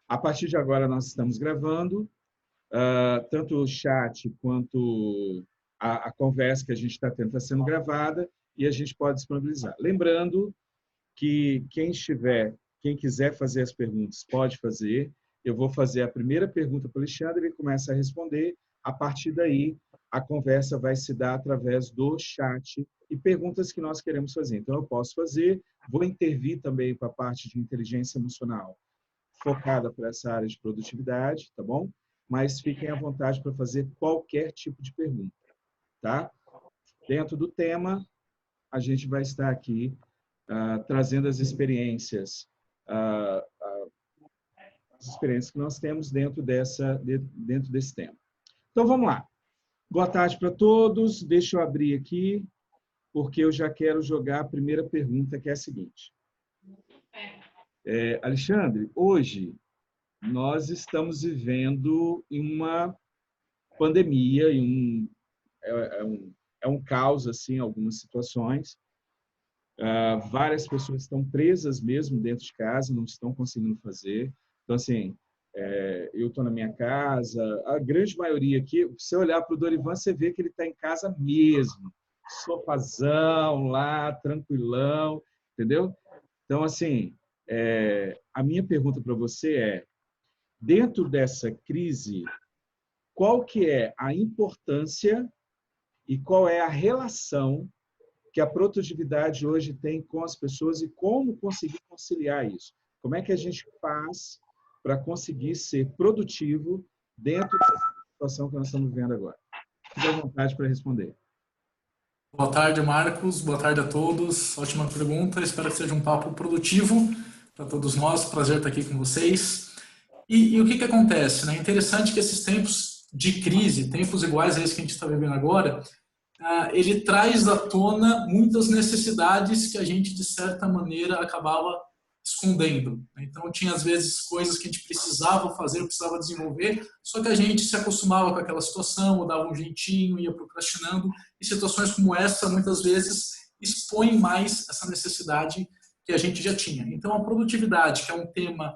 A partir de agora, nós estamos gravando, tanto o chat quanto a conversa que a gente está tendo está sendo gravada e a gente pode disponibilizar. Lembrando que quem quiser fazer as perguntas, pode fazer. Eu vou fazer a primeira pergunta para o Alexandre, ele começa a responder. A partir daí, a conversa vai se dar através do chat e perguntas que nós queremos fazer. Então, eu posso fazer, vou intervir também para a parte de inteligência emocional, focada para essa área de produtividade, tá bom? Mas fiquem à vontade para fazer qualquer tipo de pergunta, tá? Dentro do tema, a gente vai estar aqui trazendo as experiências que nós temos dentro desse tema. Então, vamos lá. Boa tarde para todos. Deixa eu abrir aqui, porque eu já quero jogar a primeira pergunta, que é a seguinte. Alexandre, hoje nós estamos vivendo uma pandemia, é um caos, assim, em algumas situações. Várias pessoas estão presas mesmo dentro de casa, não estão conseguindo fazer. Então, assim, eu estou na minha casa, a grande maioria aqui, se você olhar para o Dorivan, você vê que ele está em casa mesmo, sofazão lá, tranquilão, entendeu? Então, assim, a minha pergunta para você dentro dessa crise, qual que é a importância e qual é a relação que a produtividade hoje tem com as pessoas e como conseguir conciliar isso? Como é que a gente faz para conseguir ser produtivo dentro da situação que nós estamos vivendo agora? Fique à vontade para responder. Boa tarde, Marcos. Boa tarde a todos. Ótima pergunta. Espero que seja um papo produtivo para todos nós. Prazer estar aqui com vocês. E o que acontece? É interessante que esses tempos de crise, tempos iguais a esse que a gente está vivendo agora, ele traz à tona muitas necessidades que a gente, de certa maneira, acabava escondendo. Então, tinha, às vezes, coisas que a gente precisava fazer, precisava desenvolver, só que a gente se acostumava com aquela situação, dava um jeitinho, ia procrastinando, e situações como essa, muitas vezes, expõem mais essa necessidade que a gente já tinha. Então, a produtividade, que é um tema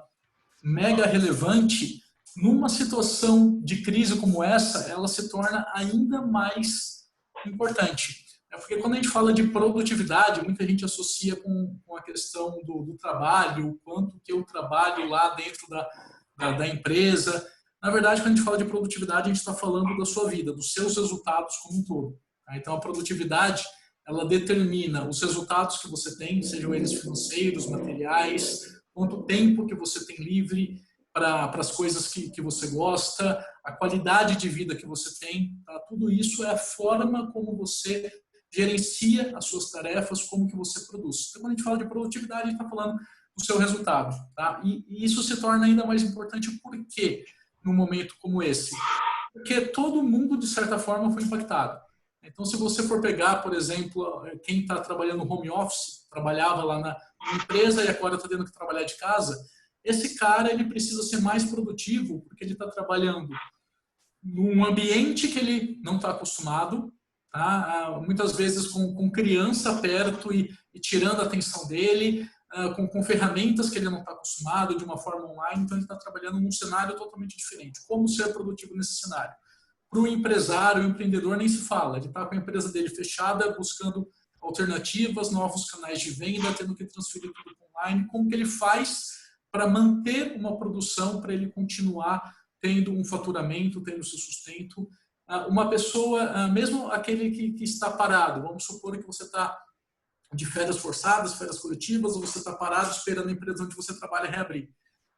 mega relevante, numa situação de crise como essa, ela se torna ainda mais importante. Porque quando a gente fala de produtividade, muita gente associa com a questão do trabalho, o quanto que eu trabalho lá dentro da empresa. Na verdade, quando a gente fala de produtividade, a gente está falando da sua vida, dos seus resultados como um todo. Então, a produtividade, ela determina os resultados que você tem, sejam eles financeiros, materiais, quanto tempo que você tem livre para as coisas que você gosta, a qualidade de vida que você tem. Tá? Tudo isso é a forma como você gerencia as suas tarefas, como que você produz. Então, quando a gente fala de produtividade, a gente está falando do seu resultado. Tá? E isso se torna ainda mais importante por quê num momento como esse? Porque todo mundo, de certa forma, foi impactado. Então, se você for pegar, por exemplo, quem está trabalhando no home office, trabalhava lá na empresa e agora está tendo que trabalhar de casa, esse cara ele precisa ser mais produtivo porque ele está trabalhando num ambiente que ele não está acostumado, tá? Muitas vezes com criança perto e tirando a atenção dele, com ferramentas que ele não está acostumado, de uma forma online, então ele está trabalhando num cenário totalmente diferente. Como ser produtivo nesse cenário? Para o empresário, o empreendedor nem se fala, ele está com a empresa dele fechada, buscando alternativas, novos canais de venda, tendo que transferir tudo para online. Como que ele faz para manter uma produção, para ele continuar tendo um faturamento, tendo seu sustento? Uma pessoa, mesmo aquele que está parado, vamos supor que você está de férias forçadas, férias coletivas, ou você está parado esperando a empresa onde você trabalha reabrir.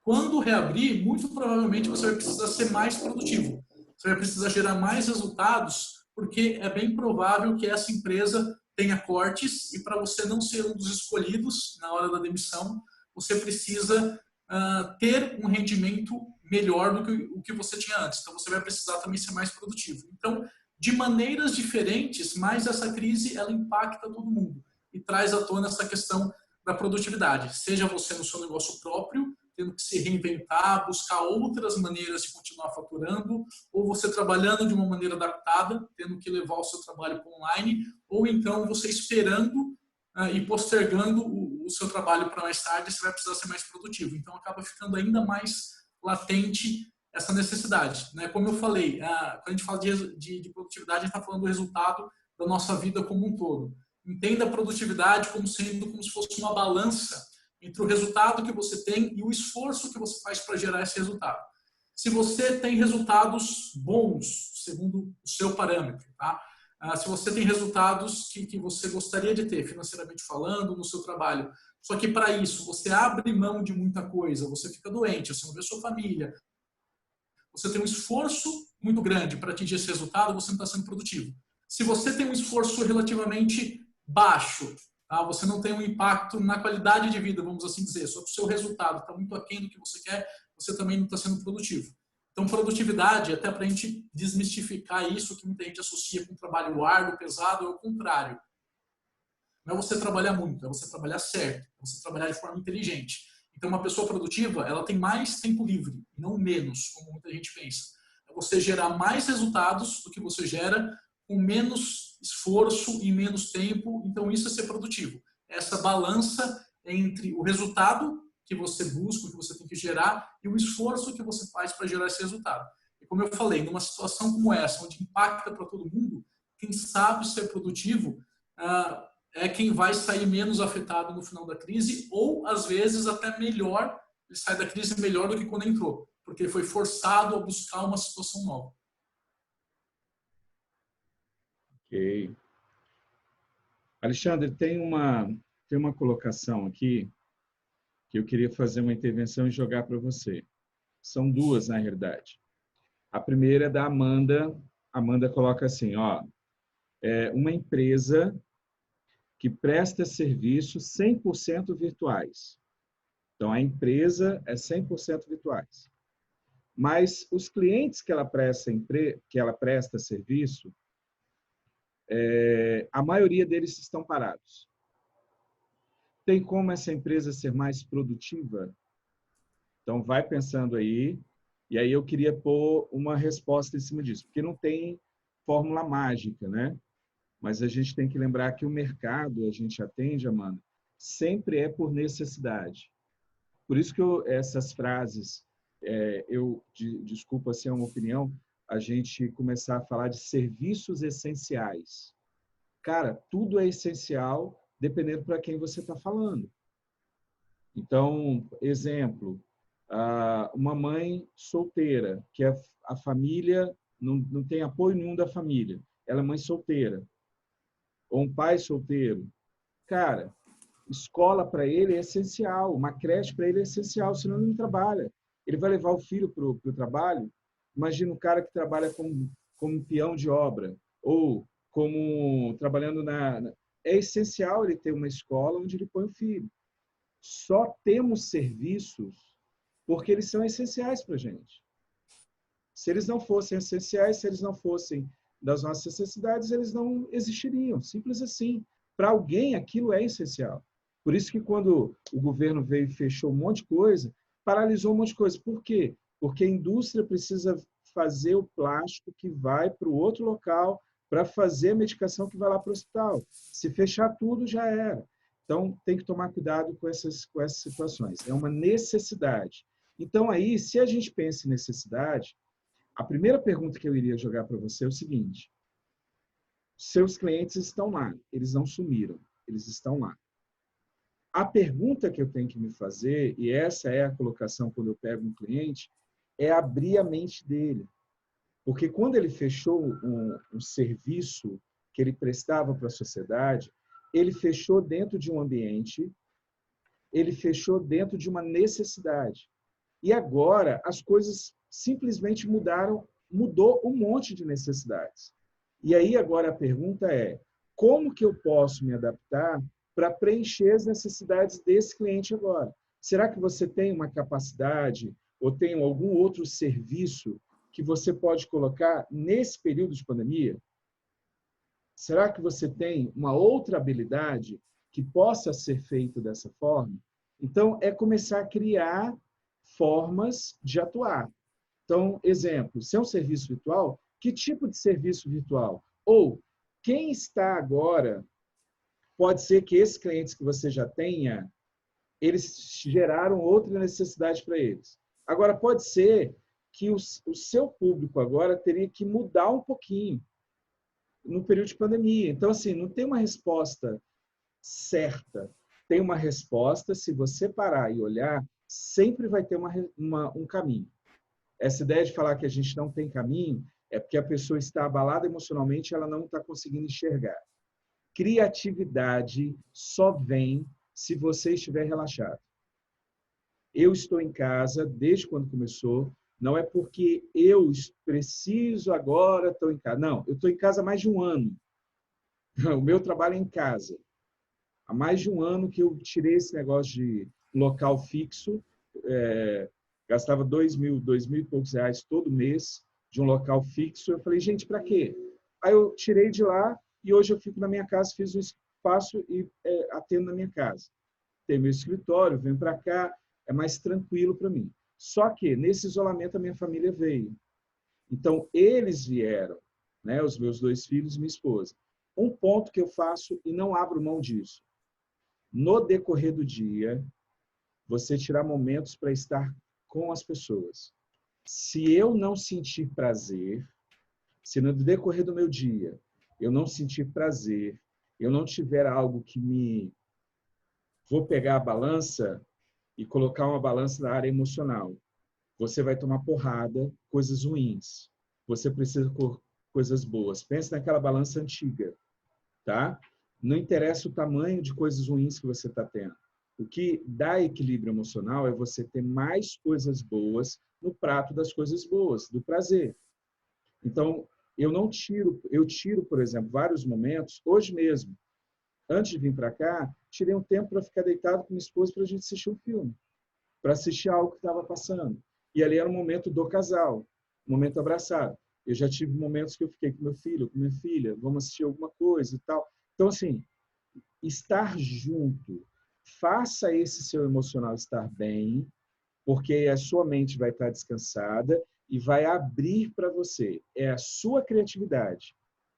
Quando reabrir, muito provavelmente você vai precisar ser mais produtivo. Você vai precisar gerar mais resultados, porque é bem provável que essa empresa tenha cortes e para você não ser um dos escolhidos na hora da demissão, você precisa ter um rendimento melhor do que o que você tinha antes. Então, você vai precisar também ser mais produtivo. Então, de maneiras diferentes, mas essa crise ela impacta todo mundo e traz à tona essa questão da produtividade. Seja você no seu negócio próprio, tendo que se reinventar, buscar outras maneiras de continuar faturando, ou você trabalhando de uma maneira adaptada, tendo que levar o seu trabalho para online, ou então você esperando e postergando o seu trabalho para mais tarde, você vai precisar ser mais produtivo. Então, acaba ficando ainda mais latente essa necessidade, né? Como eu falei, quando a gente fala de produtividade, a gente está falando do resultado da nossa vida como um todo. Entenda a produtividade como sendo como se fosse uma balança entre o resultado que você tem e o esforço que você faz para gerar esse resultado. Se você tem resultados bons, segundo o seu parâmetro, tá? Se você tem resultados que você gostaria de ter, financeiramente falando, no seu trabalho, só que para isso você abre mão de muita coisa, você fica doente, você não vê sua família, você tem um esforço muito grande para atingir esse resultado, você não está sendo produtivo. Se você tem um esforço relativamente baixo, tá? Você não tem um impacto na qualidade de vida, vamos assim dizer, só que o seu resultado está muito aquém do que você quer, você também não está sendo produtivo. Então, produtividade, até para a gente desmistificar isso, que muita gente associa com trabalho árduo, pesado, é o contrário. Não é você trabalhar muito, é você trabalhar certo, é você trabalhar de forma inteligente. Então, uma pessoa produtiva, ela tem mais tempo livre, não menos, como muita gente pensa. É você gerar mais resultados do que você gera com menos esforço e menos tempo. Então, isso é ser produtivo. Essa balança entre o resultado que você busca, que você tem que gerar, e o esforço que você faz para gerar esse resultado. E como eu falei, numa situação como essa, onde impacta para todo mundo, quem sabe ser produtivo é quem vai sair menos afetado no final da crise, ou às vezes até melhor, ele sai da crise melhor do que quando entrou, porque ele foi forçado a buscar uma situação nova. Ok. Alexandre, tem uma colocação aqui que eu queria fazer uma intervenção e jogar para você. São duas, na realidade. A primeira é da Amanda. A Amanda coloca assim, ó, uma empresa que presta serviços 100% virtuais. Então, a empresa é 100% virtuais. Mas os clientes que ela presta serviço, a maioria deles estão parados. Tem como essa empresa ser mais produtiva? Então, vai pensando aí. E aí eu queria pôr uma resposta em cima disso, porque não tem fórmula mágica, né? Mas a gente tem que lembrar que o mercado, a gente atende, Amanda, sempre é por necessidade. Por isso que essas frases, desculpa se é uma opinião, a gente começar a falar de serviços essenciais. Cara, tudo é essencial dependendo para quem você está falando. Então, exemplo, uma mãe solteira, que a família não tem apoio nenhum da família, ela é mãe solteira, ou um pai solteiro. Cara, escola para ele é essencial, uma creche para ele é essencial, senão ele não trabalha. Ele vai levar o filho para o trabalho. Imagina um cara que trabalha como peão de obra, ou como trabalhando É essencial ele ter uma escola onde ele põe o filho. Só temos serviços porque eles são essenciais para a gente. Se eles não fossem essenciais, se eles não fossem das nossas necessidades, eles não existiriam. Simples assim. Para alguém, aquilo é essencial. Por isso que quando o governo veio e fechou um monte de coisa, paralisou um monte de coisa. Por quê? Porque a indústria precisa fazer o plástico que vai para o outro local para fazer a medicação que vai lá para o hospital. Se fechar tudo, já era. Então, tem que tomar cuidado com essas situações. É uma necessidade. Então, aí, se a gente pensa em necessidade, a primeira pergunta que eu iria jogar para você é o seguinte: seus clientes estão lá, eles não sumiram, eles estão lá. A pergunta que eu tenho que me fazer, e essa é a colocação quando eu pego um cliente, é abrir a mente dele. Porque quando ele fechou um serviço que ele prestava para a sociedade, ele fechou dentro de um ambiente, ele fechou dentro de uma necessidade. E agora as coisas simplesmente mudou um monte de necessidades. E aí agora a pergunta é: como que eu posso me adaptar para preencher as necessidades desse cliente agora? Será que você tem uma capacidade ou tem algum outro serviço que você pode colocar nesse período de pandemia? Será que você tem uma outra habilidade que possa ser feita dessa forma? Então, é começar a criar formas de atuar. Então, exemplo, se é um serviço virtual, que tipo de serviço virtual? Ou, quem está agora, pode ser que esses clientes que você já tenha, eles geraram outra necessidade para eles. Agora, pode ser que o seu público agora teria que mudar um pouquinho no período de pandemia. Então, assim, não tem uma resposta certa. Tem uma resposta, se você parar e olhar, sempre vai ter um caminho. Essa ideia de falar que a gente não tem caminho é porque a pessoa está abalada emocionalmente e ela não está conseguindo enxergar. Criatividade só vem se você estiver relaxado. Eu estou em casa desde quando começou, não é porque eu preciso agora, estou em casa. Não, eu estou em casa há mais de um ano. O meu trabalho é em casa. Há mais de um ano que eu tirei esse negócio de local fixo, gastava 2.000 e poucos reais todo mês de um local fixo. Eu falei, gente, para quê? Aí eu tirei de lá e hoje eu fico na minha casa, fiz um espaço e atendo na minha casa. Tenho meu escritório, venho para cá, é mais tranquilo para mim. Só que nesse isolamento a minha família veio. Então eles vieram, né, os meus 2 filhos e minha esposa. Um ponto que eu faço e não abro mão disso. No decorrer do dia, você tirar momentos para estar com as pessoas. Se eu não sentir prazer, se no decorrer do meu dia eu não sentir prazer, eu não tiver algo que me... Vou pegar a balança e colocar uma balança na área emocional. Você vai tomar porrada, coisas ruins. Você precisa de coisas boas. Pense naquela balança antiga, tá? Não interessa o tamanho de coisas ruins que você está tendo. O que dá equilíbrio emocional é você ter mais coisas boas no prato das coisas boas, do prazer. Então, eu tiro, por exemplo, vários momentos, hoje mesmo, antes de vir para cá, tirei um tempo para ficar deitado com minha esposa para a gente assistir um filme, para assistir algo que estava passando. E ali era um momento do casal, um momento abraçado. Eu já tive momentos que eu fiquei com meu filho, com minha filha, vamos assistir alguma coisa e tal. Então, assim, estar junto, faça esse seu emocional estar bem, porque a sua mente vai estar descansada e vai abrir para você. É a sua criatividade.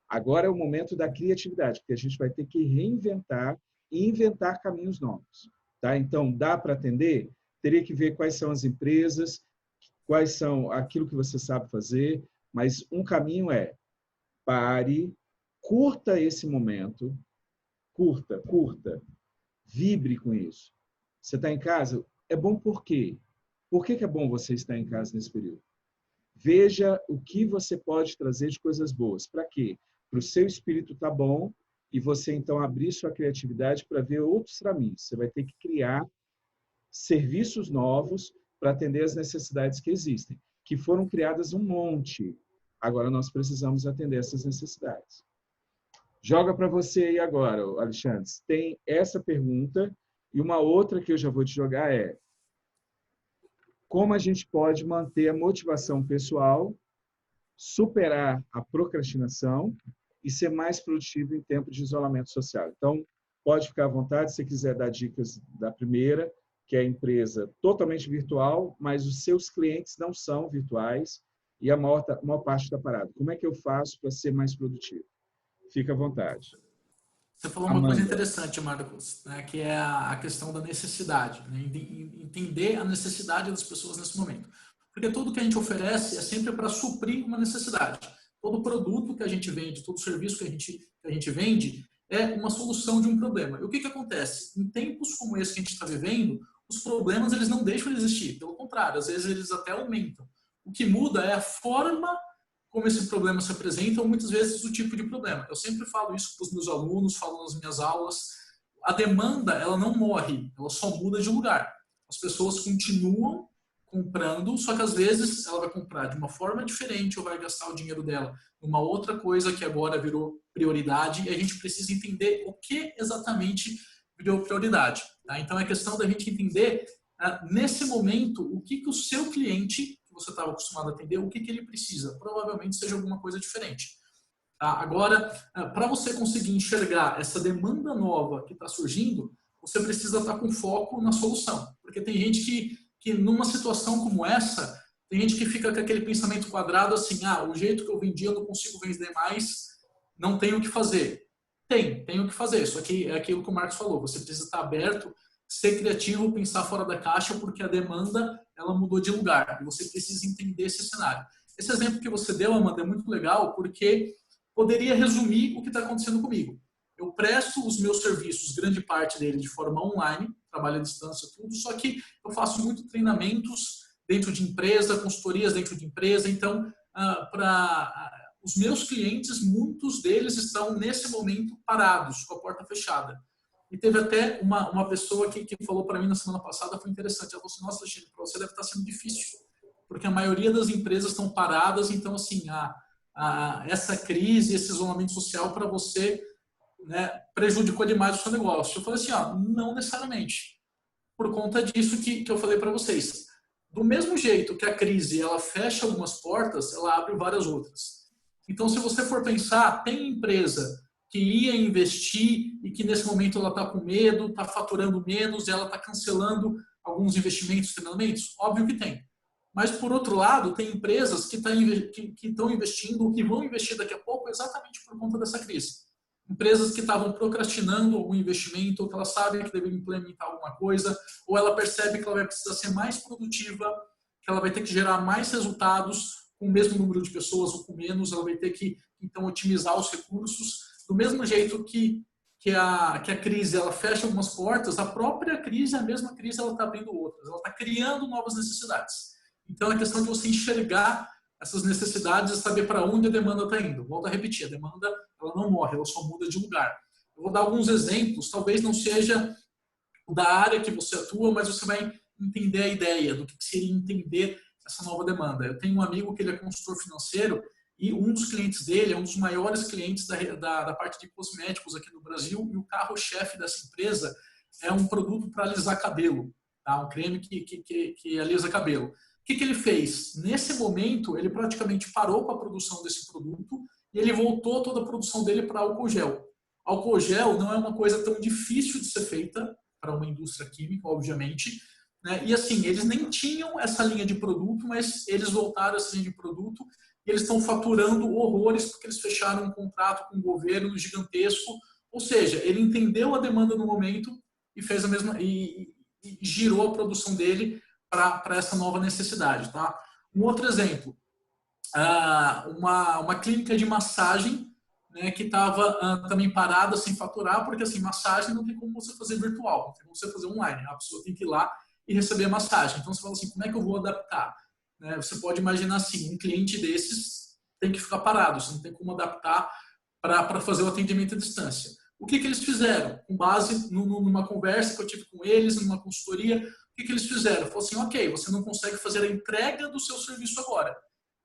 Agora é o momento da criatividade, porque a gente vai ter que reinventar e inventar caminhos novos. Tá? Então, dá para atender? Teria que ver quais são as empresas, quais são aquilo que você sabe fazer, mas um caminho é pare, curta esse momento, curta, vibre com isso. Você está em casa? É bom por quê? Por que é bom você estar em casa nesse período? Veja o que você pode trazer de coisas boas. Para quê? Para o seu espírito estar bom e você, então, abrir sua criatividade para ver outros caminhos. Você vai ter que criar serviços novos para atender as necessidades que existem, que foram criadas um monte. Agora, nós precisamos atender essas necessidades. Joga para você aí agora, Alexandre. Tem essa pergunta e uma outra que eu já vou te jogar é: como a gente pode manter a motivação pessoal, superar a procrastinação e ser mais produtivo em tempo de isolamento social? Então, pode ficar à vontade se você quiser dar dicas da primeira, que é a empresa totalmente virtual, mas os seus clientes não são virtuais e a maior parte está parada. Como é que eu faço para ser mais produtivo? Fica à vontade. Você falou uma coisa Amanda. interessante, Marcos, né, que é a questão da necessidade, né, entender a necessidade das pessoas nesse momento. Porque tudo que a gente oferece é sempre para suprir uma necessidade. Todo produto que a gente vende, todo serviço que a gente vende é uma solução de um problema. E o que acontece? Em tempos como esse que a gente está vivendo, os problemas eles não deixam de existir. Pelo contrário, às vezes eles até aumentam. O que muda é a forma como esse problema se apresenta, ou muitas vezes o tipo de problema. Eu sempre falo isso para os meus alunos, falo nas minhas aulas. A demanda, ela não morre, ela só muda de lugar. As pessoas continuam comprando, só que às vezes ela vai comprar de uma forma diferente ou vai gastar o dinheiro dela numa outra coisa que agora virou prioridade, e a gente precisa entender o que exatamente virou prioridade. Tá? Então é questão da gente entender, nesse momento, o que o seu cliente que você estava acostumado a atender, o que ele precisa. Provavelmente seja alguma coisa diferente. Tá? Agora, para você conseguir enxergar essa demanda nova que está surgindo, você precisa estar com foco na solução. Porque tem gente que numa situação como essa, tem gente que fica com aquele pensamento quadrado assim, o jeito que eu vendi eu não consigo vender mais, não tenho o que fazer. Tem o que fazer. Só que é aquilo que o Marcos falou, você precisa estar aberto, ser criativo, pensar fora da caixa, porque a demanda ela mudou de lugar. E você precisa entender esse cenário. Esse exemplo que você deu, Amanda, é muito legal, porque poderia resumir o que está acontecendo comigo. Eu presto os meus serviços, grande parte dele de forma online, trabalho à distância, tudo, só que eu faço muito treinamentos dentro de empresa, consultorias dentro de empresa. Então, para os meus clientes, muitos deles estão, nesse momento, parados, com a porta fechada. E teve até uma pessoa que falou para mim na semana passada, foi interessante. Ela falou assim, nossa, Alexandre, para você deve estar sendo difícil, porque a maioria das empresas estão paradas, então, assim, essa crise, esse isolamento social para você, né, prejudicou demais o seu negócio. Eu falei assim, não necessariamente. Por conta disso que eu falei para vocês. Do mesmo jeito que a crise ela fecha algumas portas, ela abre várias outras. Então, se você for pensar, tem empresa que ia investir e que nesse momento ela está com medo, está faturando menos, ela está cancelando alguns investimentos, treinamentos? Óbvio que tem. Mas, por outro lado, tem empresas que estão investindo, ou que vão investir daqui a pouco, exatamente por conta dessa crise. Empresas que estavam procrastinando algum investimento, ou que ela sabe que deveriam implementar alguma coisa, ou ela percebe que ela vai precisar ser mais produtiva, que ela vai ter que gerar mais resultados com o mesmo número de pessoas ou com menos, ela vai ter que, então, otimizar os recursos. Do mesmo jeito que a crise ela fecha algumas portas, a própria crise, a mesma crise, ela está abrindo outras, ela está criando novas necessidades. Então, é questão de você enxergar essas necessidades e saber para onde a demanda está indo. Volto a repetir, a demanda ela não morre, ela só muda de lugar. Eu vou dar alguns exemplos, talvez não seja da área que você atua, mas você vai entender a ideia do que seria entender essa nova demanda. Eu tenho um amigo que ele é consultor financeiro e um dos clientes dele é um dos maiores clientes da parte de cosméticos aqui no Brasil, e o carro-chefe dessa empresa é um produto para alisar cabelo, tá? Um creme que alisa cabelo. O que ele fez? Nesse momento, ele praticamente parou com a produção desse produto e ele voltou toda a produção dele para álcool gel. Álcool gel não é uma coisa tão difícil de ser feita para uma indústria química, obviamente, né? E assim, eles nem tinham essa linha de produto, mas eles voltaram essa linha de produto e eles estão faturando horrores porque eles fecharam um contrato com o governo gigantesco. Ou seja, ele entendeu a demanda no momento e fez a mesma e girou a produção dele para essa nova necessidade, tá? Um outro exemplo, uma clínica de massagem, né, que estava também parada sem faturar, porque assim, massagem não tem como você fazer virtual, não tem como você fazer online, a pessoa tem que ir lá e receber a massagem. Então você fala assim, como é que eu vou adaptar? Né, você pode imaginar assim, um cliente desses tem que ficar parado, você não tem como adaptar para fazer o atendimento à distância. O que eles fizeram? Com base numa conversa que eu tive com eles, numa consultoria, o que eles fizeram? Falaram assim, ok, você não consegue fazer a entrega do seu serviço agora,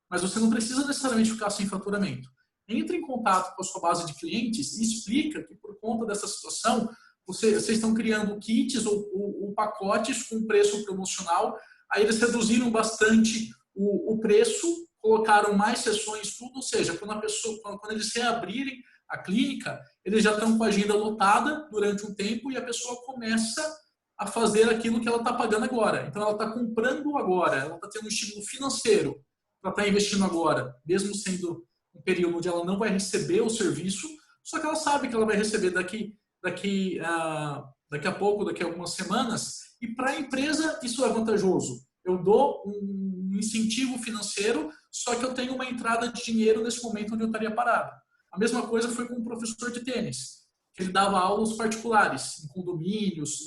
mas você não precisa necessariamente ficar sem faturamento. Entre em contato com a sua base de clientes e explica que por conta dessa situação, vocês estão criando kits ou pacotes com preço promocional, aí eles reduziram bastante o preço, colocaram mais sessões, tudo, ou seja, quando eles reabrirem a clínica, eles já estão com a agenda lotada durante um tempo e a pessoa começa a fazer aquilo que ela está pagando agora. Então, ela está comprando agora, ela está tendo um estímulo financeiro para estar investindo agora, mesmo sendo um período onde ela não vai receber o serviço, só que ela sabe que ela vai receber daqui a pouco, daqui a algumas semanas, e para a empresa isso é vantajoso. Eu dou um incentivo financeiro, só que eu tenho uma entrada de dinheiro nesse momento onde eu estaria parado. A mesma coisa foi com um professor de tênis, que ele dava aulas particulares, em condomínios,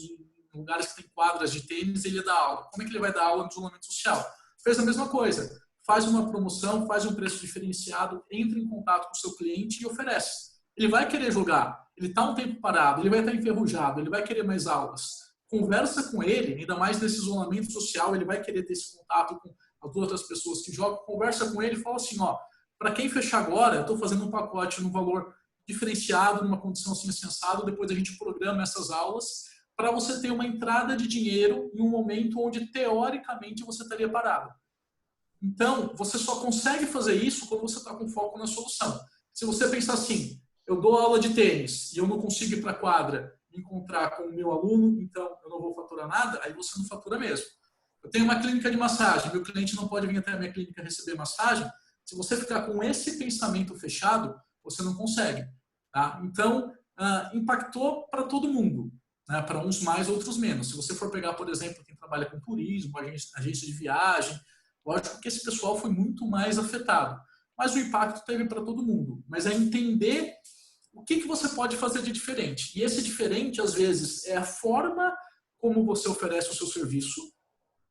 em lugares que tem quadras de tênis, ele ia dar aula. Como é que ele vai dar aula no isolamento social? Fez a mesma coisa. Faz uma promoção, faz um preço diferenciado, entra em contato com o seu cliente e oferece. Ele vai querer jogar, ele está um tempo parado, ele vai estar enferrujado, ele vai querer mais aulas. Conversa com ele, ainda mais nesse isolamento social, ele vai querer ter esse contato com as outras pessoas que jogam. Conversa com ele e fala assim, para quem fechar agora, eu estou fazendo um pacote num valor diferenciado, numa condição assim sensada, depois a gente programa essas aulas para você ter uma entrada de dinheiro em um momento onde, teoricamente, você estaria parado. Então, você só consegue fazer isso quando você está com foco na solução. Se você pensar assim, eu dou aula de tênis e eu não consigo ir para a quadra me encontrar com o meu aluno, então eu não vou faturar nada, aí você não fatura mesmo. Eu tenho uma clínica de massagem, meu cliente não pode vir até a minha clínica receber massagem. Se você ficar com esse pensamento fechado, você não consegue. Tá? Então, impactou para todo mundo. né? Para uns mais, outros menos. Se você for pegar, por exemplo, quem trabalha com turismo, agência de viagem, lógico que esse pessoal foi muito mais afetado. Mas o impacto teve para todo mundo. Mas é entender o que você pode fazer de diferente. E esse diferente, às vezes, é a forma como você oferece o seu serviço.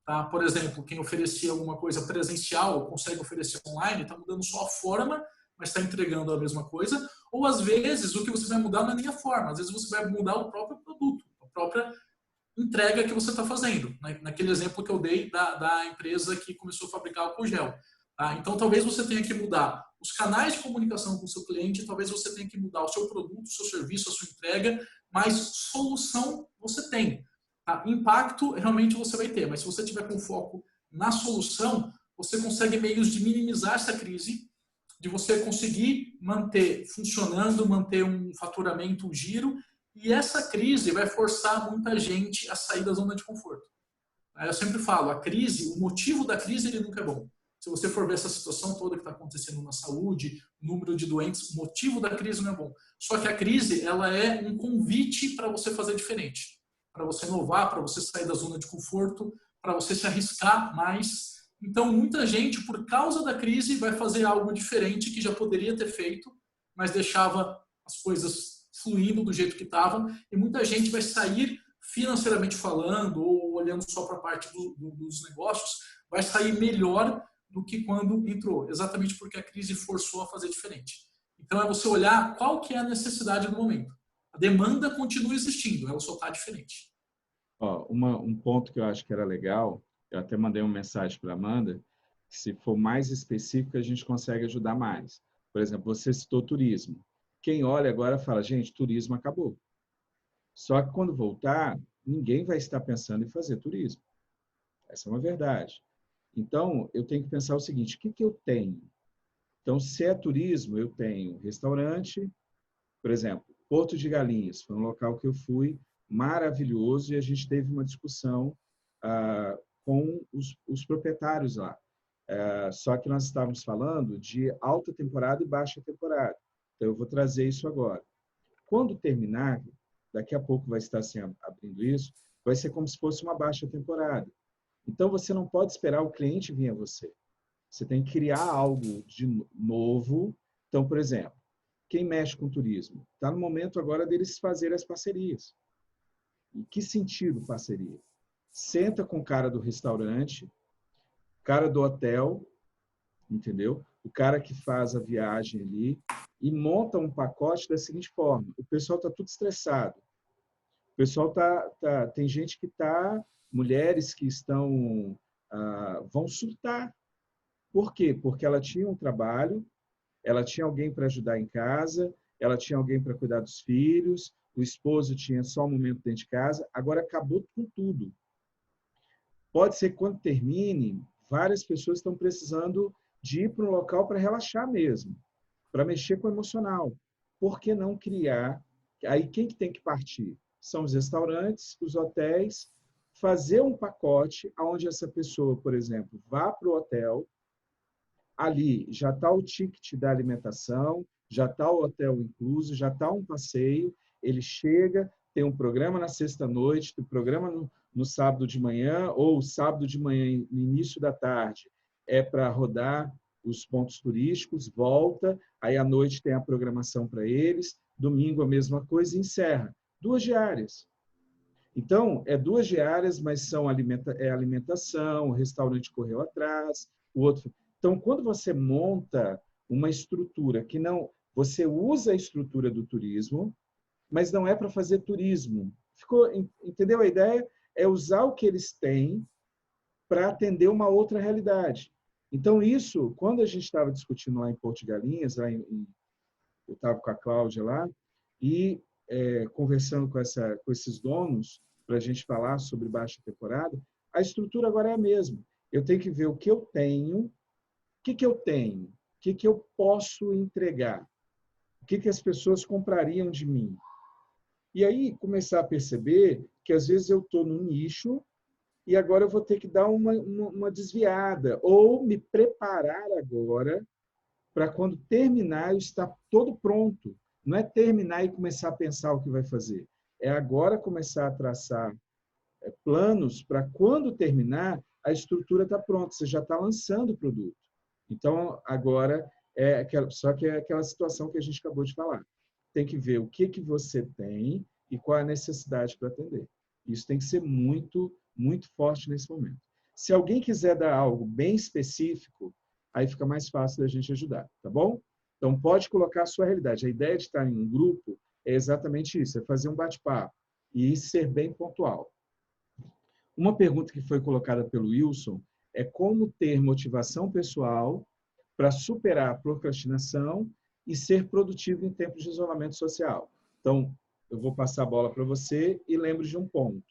Tá? Por exemplo, quem oferecia alguma coisa presencial consegue oferecer online, está mudando só a forma, mas está entregando a mesma coisa. Ou, às vezes, o que você vai mudar não é nem a forma. Às vezes, você vai mudar o próprio produto, a própria entrega que você está fazendo. Naquele exemplo que eu dei da empresa que começou a fabricar álcool gel. Tá? Então, talvez você tenha que mudar os canais de comunicação com o seu cliente, talvez você tenha que mudar o seu produto, o seu serviço, a sua entrega, mas solução você tem. Tá? Impacto realmente você vai ter, mas se você tiver com foco na solução, você consegue meios de minimizar essa crise, de você conseguir manter funcionando, manter um faturamento, um giro, e essa crise vai forçar muita gente a sair da zona de conforto. Eu sempre falo, a crise, o motivo da crise ele nunca é bom. Se você for ver essa situação toda que está acontecendo na saúde, número de doentes, o motivo da crise não é bom. Só que a crise ela é um convite para você fazer diferente, para você inovar, para você sair da zona de conforto, para você se arriscar mais. Então, muita gente, por causa da crise, vai fazer algo diferente que já poderia ter feito, mas deixava as coisas fluindo do jeito que estavam, e muita gente vai sair financeiramente falando, ou olhando só para a parte dos negócios, vai sair melhor do que quando entrou, exatamente porque a crise forçou a fazer diferente. Então é você olhar qual que é a necessidade do momento. A demanda continua existindo, ela só está diferente. Um ponto que eu acho que era legal, eu até mandei uma mensagem para a Amanda, se for mais específico, a gente consegue ajudar mais. Por exemplo, você citou turismo. Quem olha agora fala, gente, turismo acabou. Só que quando voltar, ninguém vai estar pensando em fazer turismo. Essa é uma verdade. Então, eu tenho que pensar o seguinte, o que eu tenho? Então, se é turismo, eu tenho restaurante, por exemplo, Porto de Galinhas, foi um local que eu fui maravilhoso e a gente teve uma discussão com os proprietários lá. Só que nós estávamos falando de alta temporada e baixa temporada. Então, eu vou trazer isso agora. Quando terminar, daqui a pouco vai estar se abrindo isso, vai ser como se fosse uma baixa temporada. Então, você não pode esperar o cliente vir a você. Você tem que criar algo de novo. Então, por exemplo, quem mexe com turismo? Está no momento agora deles fazerem as parcerias. Em que sentido parceria? Senta com o cara do restaurante, cara do hotel, entendeu? O cara que faz a viagem ali e monta um pacote da seguinte forma. O pessoal está tudo estressado. O pessoal tem gente que está, mulheres que estão, vão surtar. Por quê? Porque ela tinha um trabalho, ela tinha alguém para ajudar em casa, ela tinha alguém para cuidar dos filhos, o esposo tinha só um momento dentro de casa, agora acabou com tudo. Pode ser que quando termine, várias pessoas estão precisando de ir para um local para relaxar mesmo, para mexer com o emocional. Por que não criar? Aí quem que tem que partir? São os restaurantes, os hotéis, fazer um pacote onde essa pessoa, por exemplo, vá para o hotel, ali já está o ticket da alimentação, já está o hotel incluso, já está um passeio, ele chega, tem um programa na sexta-noite, tem um programa no sábado de manhã, ou sábado de manhã, no início da tarde, é para rodar os pontos turísticos, volta, aí à noite tem a programação para eles, domingo a mesma coisa e encerra. 2 diárias. Então, 2 diárias, mas são alimentação, o restaurante correu atrás, o outro... Então, quando você monta uma estrutura que não... Você usa a estrutura do turismo, mas não é para fazer turismo. Entendeu a ideia? É usar o que eles têm para atender uma outra realidade. Então, isso, quando a gente estava discutindo lá em Porto de Galinhas, eu estava com a Cláudia lá, e conversando com esses donos, para a gente falar sobre baixa temporada, a estrutura agora é a mesma. Eu tenho que ver o que eu tenho, o que eu tenho, o que eu posso entregar, o que as pessoas comprariam de mim. E aí começar a perceber que às vezes eu estou num nicho e agora eu vou ter que dar uma desviada ou me preparar agora para quando terminar eu estar todo pronto. Não é terminar e começar a pensar o que vai fazer. é agora começar a traçar planos para quando terminar, a estrutura está pronta, você já está lançando o produto. Então, agora, só que é aquela situação que a gente acabou de falar. Tem que ver o que você tem e qual é a necessidade para atender. Isso tem que ser muito, muito forte nesse momento. Se alguém quiser dar algo bem específico, aí fica mais fácil da gente ajudar, tá bom? Então, pode colocar a sua realidade. A ideia de estar em um grupo é exatamente isso, é fazer um bate-papo e ser bem pontual. Uma pergunta que foi colocada pelo Wilson é como ter motivação pessoal para superar a procrastinação e ser produtivo em tempos de isolamento social. Então, eu vou passar a bola para você e lembre de um ponto.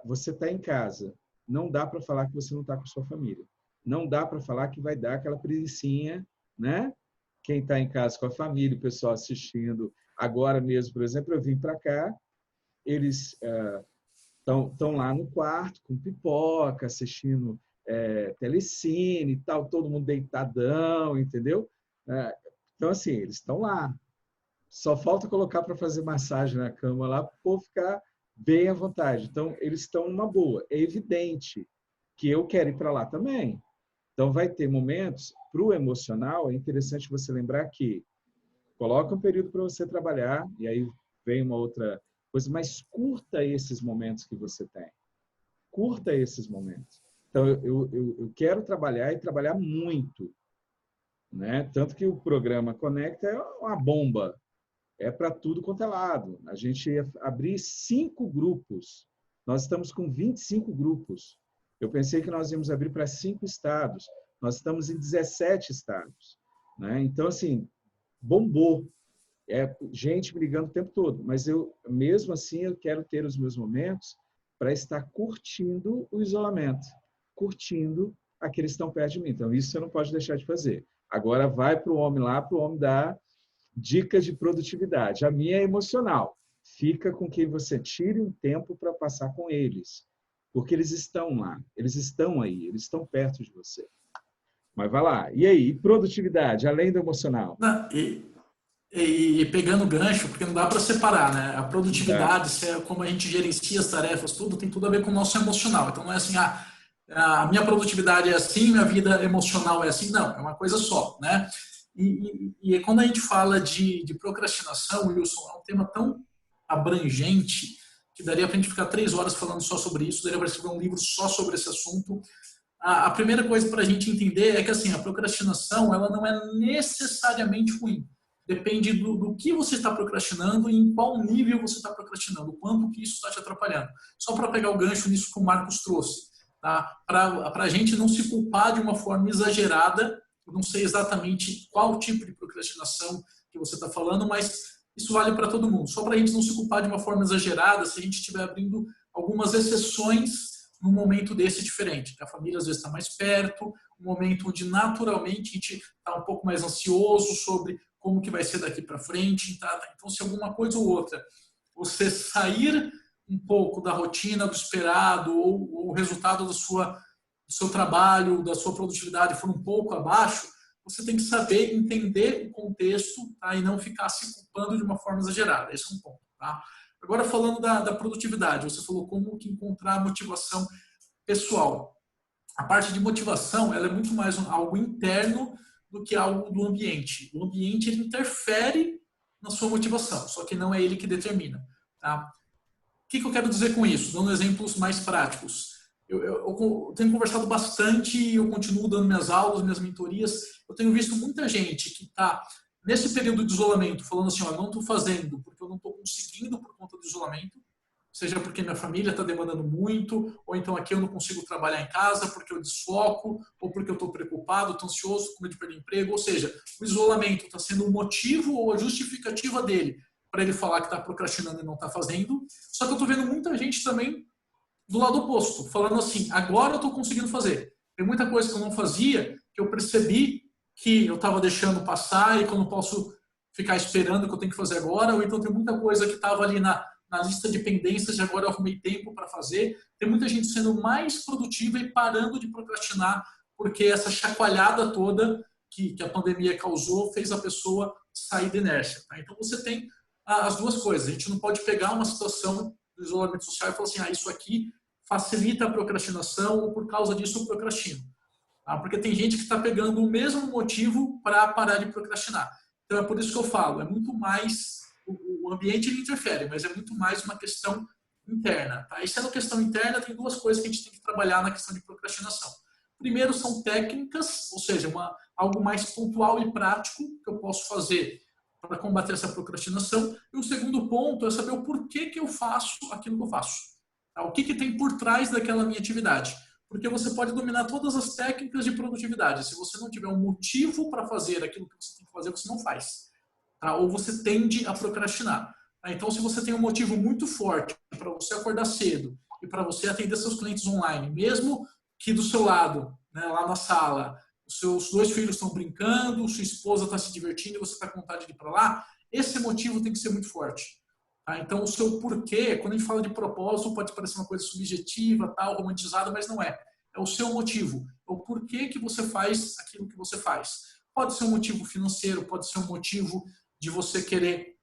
Você está em casa, não dá para falar que você não está com sua família. Não dá para falar que vai dar aquela preguicinha, né? Quem está em casa com a família, o pessoal assistindo. Agora mesmo, por exemplo, eu vim para cá, eles estão lá no quarto com pipoca, assistindo telecine e tal, todo mundo deitadão, entendeu? Então, assim, eles estão lá. Só falta colocar para fazer massagem na cama lá, para o povo ficar bem à vontade. Então, eles estão numa boa. É evidente que eu quero ir para lá também. Então, vai ter momentos, para o emocional, é interessante você lembrar que coloca um período para você trabalhar, e aí vem uma outra coisa, mas curta esses momentos que você tem. Curta esses momentos. Então, eu quero trabalhar e trabalhar muito, né? Tanto que o programa Conecta é uma bomba. É para tudo quanto é lado. A gente ia abrir 5 grupos. Nós estamos com 25 grupos. Eu pensei que nós íamos abrir para 5 estados. Nós estamos em 17 estados. Né? Então, assim, bombou. É gente me ligando o tempo todo. Mas eu, mesmo assim, eu quero ter os meus momentos para estar curtindo o isolamento, curtindo aqueles que estão perto de mim. Então, isso você não pode deixar de fazer. Agora, vai para o homem lá, para o homem dar dicas de produtividade. A minha é emocional. Fica com que você tire um tempo para passar com eles. Porque eles estão lá, eles estão aí, eles estão perto de você. Mas vai lá. E aí, produtividade, além do emocional? Não, e pegando o gancho, porque não dá para separar, né? A Tá. produtividade, como a gente gerencia as tarefas, tudo tem tudo a ver com o nosso emocional. Então não é assim, a minha produtividade é assim, minha vida emocional é assim. Não, é uma coisa só, né? E quando a gente fala de procrastinação, Wilson, é um tema tão abrangente que daria para a gente ficar 3 horas falando só sobre isso, daria para escrever um livro só sobre esse assunto. A primeira coisa para a gente entender é que assim, a procrastinação ela não é necessariamente ruim. Depende do que você está procrastinando e em qual nível você está procrastinando, o quanto que isso está te atrapalhando. Só para pegar o gancho nisso que o Marcos trouxe, tá? Para a gente não se culpar de uma forma exagerada. Eu não sei exatamente qual tipo de procrastinação que você está falando, mas isso vale para todo mundo. Só para a gente não se culpar de uma forma exagerada se a gente estiver abrindo algumas exceções num momento desse diferente. A família às vezes está mais perto, um momento onde naturalmente a gente está um pouco mais ansioso sobre como que vai ser daqui para frente. Tá? Então, se alguma coisa ou outra, você sair um pouco da rotina, do esperado, ou o resultado do seu trabalho, da sua produtividade for um pouco abaixo, você tem que saber entender o contexto, tá? E não ficar se culpando de uma forma exagerada. Esse é um ponto. Tá? Agora, falando da produtividade, você falou como que encontrar motivação pessoal. A parte de motivação ela é muito mais algo interno do que algo do ambiente. O ambiente ele interfere na sua motivação, só que não é ele que determina. Tá? O que eu quero dizer com isso? Dando exemplos mais práticos. Eu tenho conversado bastante e eu continuo dando minhas aulas, minhas mentorias. Eu tenho visto muita gente que está nesse período de isolamento falando assim, ó, não estou fazendo porque eu não estou conseguindo por conta do isolamento, seja porque minha família está demandando muito, ou então aqui eu não consigo trabalhar em casa porque eu desfoco, ou porque eu estou preocupado, estou ansioso, com medo de perder emprego. Ou seja, o isolamento está sendo o motivo ou a justificativa dele para ele falar que está procrastinando e não está fazendo. Só que eu estou vendo muita gente também do lado oposto, falando assim, agora eu estou conseguindo fazer. Tem muita coisa que eu não fazia, que eu percebi que eu estava deixando passar e que eu não posso ficar esperando que eu tenho que fazer agora, ou então tem muita coisa que estava ali na lista de pendências e agora eu arrumei tempo para fazer. Tem muita gente sendo mais produtiva e parando de procrastinar, porque essa chacoalhada toda que a pandemia causou fez a pessoa sair da inércia. Tá? Então você tem as duas coisas. A gente não pode pegar uma situação do isolamento social e falar assim, isso aqui facilita a procrastinação ou por causa disso eu procrastino. Tá? Porque tem gente que está pegando o mesmo motivo para parar de procrastinar. Então é por isso que eu falo, é muito mais, o ambiente ele interfere, mas é muito mais uma questão interna. Tá? E sendo questão interna, tem duas coisas que a gente tem que trabalhar na questão de procrastinação. Primeiro são técnicas, ou seja, algo mais pontual e prático que eu posso fazer para combater essa procrastinação. E o segundo ponto é saber o porquê que eu faço aquilo que eu faço. Tá? O que tem por trás daquela minha atividade. Porque você pode dominar todas as técnicas de produtividade. Se você não tiver um motivo para fazer aquilo que você tem que fazer, você não faz. Tá? Ou você tende a procrastinar. Tá? Então, se você tem um motivo muito forte para você acordar cedo e para você atender seus clientes online, mesmo que do seu lado, né, lá na sala, os seus 2 filhos estão brincando, sua esposa está se divertindo e você está com vontade de ir para lá, esse motivo tem que ser muito forte. Tá? Então, o seu porquê, quando a gente fala de propósito, pode parecer uma coisa subjetiva, tal, romantizada, mas não é. É o seu motivo. É o porquê que você faz aquilo que você faz. Pode ser um motivo financeiro, pode ser um motivo de você querer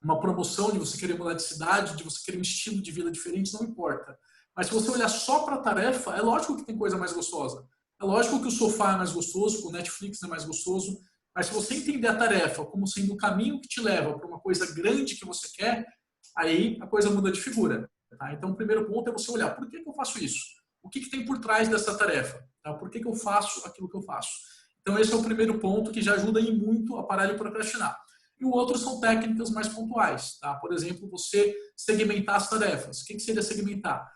uma promoção, de você querer mudar de cidade, de você querer um estilo de vida diferente, não importa. Mas se você olhar só para a tarefa, é lógico que tem coisa mais gostosa. É lógico que o sofá é mais gostoso, que o Netflix é mais gostoso, mas se você entender a tarefa como sendo o caminho que te leva para uma coisa grande que você quer, aí a coisa muda de figura. Tá? Então, o primeiro ponto é você olhar, por que eu faço isso? O que tem por trás dessa tarefa? Tá? Por que eu faço aquilo que eu faço? Então, esse é o primeiro ponto que já ajuda em muito a parar de procrastinar. E o outro são técnicas mais pontuais. Tá? Por exemplo, você segmentar as tarefas. O que seria segmentar?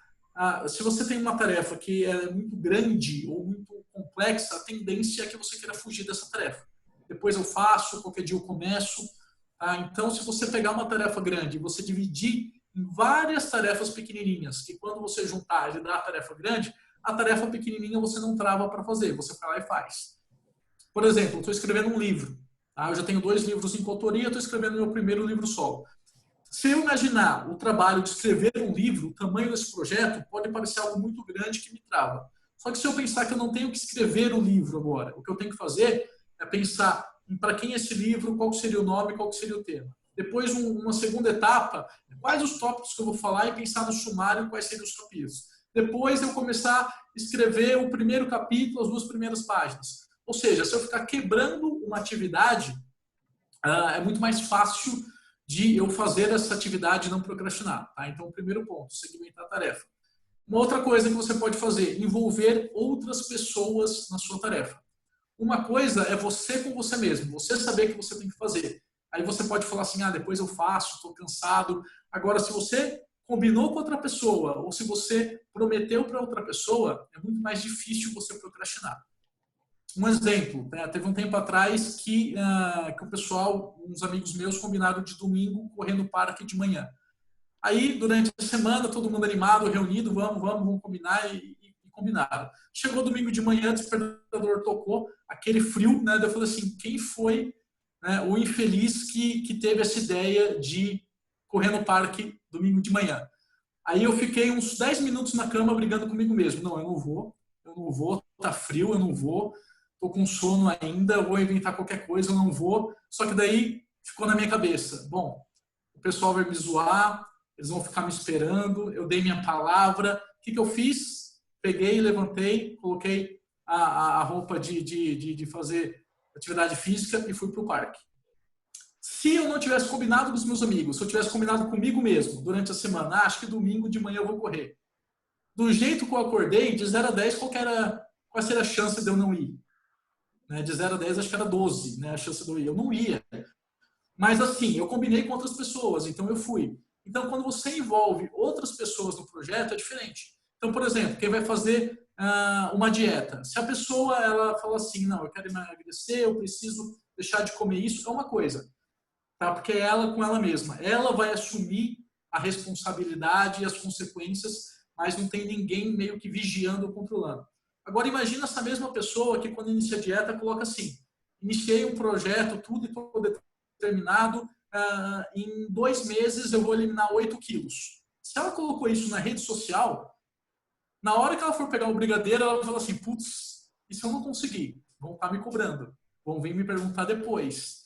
Se você tem uma tarefa que é muito grande ou muito complexa, a tendência é que você queira fugir dessa tarefa. Depois eu faço, qualquer dia eu começo. Então, se você pegar uma tarefa grande e você dividir em várias tarefas pequenininhas, que quando você juntar e dar a tarefa grande, a tarefa pequenininha você não trava para fazer, você vai lá e faz. Por exemplo, eu estou escrevendo um livro. Tá? Eu já tenho 2 livros em coautoria, estou escrevendo meu primeiro livro solo. Se eu imaginar o trabalho de escrever um livro, o tamanho desse projeto, pode parecer algo muito grande que me trava. Só que se eu pensar que eu não tenho que escrever o livro agora, o que eu tenho que fazer é pensar para quem é esse livro, qual seria o nome, qual seria o tema. Depois, uma segunda etapa, quais os tópicos que eu vou falar e pensar no sumário quais seriam os tópicos. Depois, eu começar a escrever o primeiro capítulo, as 2 primeiras páginas. Ou seja, se eu ficar quebrando uma atividade, é muito mais fácil de eu fazer essa atividade e não procrastinar. Tá? Então, o primeiro ponto, segmentar a tarefa. Uma outra coisa que você pode fazer, envolver outras pessoas na sua tarefa. Uma coisa é você com você mesmo, você saber o que você tem que fazer. Aí você pode falar assim, depois eu faço, estou cansado. Agora, se você combinou com outra pessoa, ou se você prometeu para outra pessoa, é muito mais difícil você procrastinar. Um exemplo, teve um tempo atrás que o pessoal, uns amigos meus, combinaram de domingo correr no parque de manhã. Aí, durante a semana, todo mundo animado, reunido, vamos combinar e combinaram. Chegou domingo de manhã, o despertador tocou, aquele frio, né? Eu falei assim, quem foi, né, o infeliz que teve essa ideia de correr no parque domingo de manhã? Aí eu fiquei uns 10 minutos na cama brigando comigo mesmo. Não, eu não vou, tá frio, eu não vou, tô com sono ainda, eu vou inventar qualquer coisa, eu não vou. Só que daí ficou na minha cabeça, bom, o pessoal vai me zoar, eles vão ficar me esperando, eu dei minha palavra. O que eu fiz? Peguei, levantei, coloquei a roupa de fazer atividade física e fui para o parque. Se eu não tivesse combinado com os meus amigos, se eu tivesse combinado comigo mesmo durante a semana, acho que domingo de manhã eu vou correr. Do jeito que eu acordei, de 0 a 10, qual seria a chance de eu não ir? De 0 a 10, acho que era 12, né, a chance de eu ir. Eu não ia. Mas assim, eu combinei com outras pessoas, então eu fui. Então, quando você envolve outras pessoas no projeto, é diferente. Então, por exemplo, quem vai fazer uma dieta. Se a pessoa ela fala assim, não, eu quero emagrecer, eu preciso deixar de comer isso, é uma coisa. Tá? Porque é ela com ela mesma. Ela vai assumir a responsabilidade e as consequências, mas não tem ninguém meio que vigiando ou controlando. Agora, imagina essa mesma pessoa que, quando inicia a dieta, coloca assim, iniciei um projeto, tudo e estou determinado, em 2 meses eu vou eliminar 8 quilos. Se ela colocou isso na rede social, na hora que ela for pegar o brigadeiro, ela vai falar assim, putz, isso eu não consegui, vão estar me cobrando, vão vir me perguntar depois.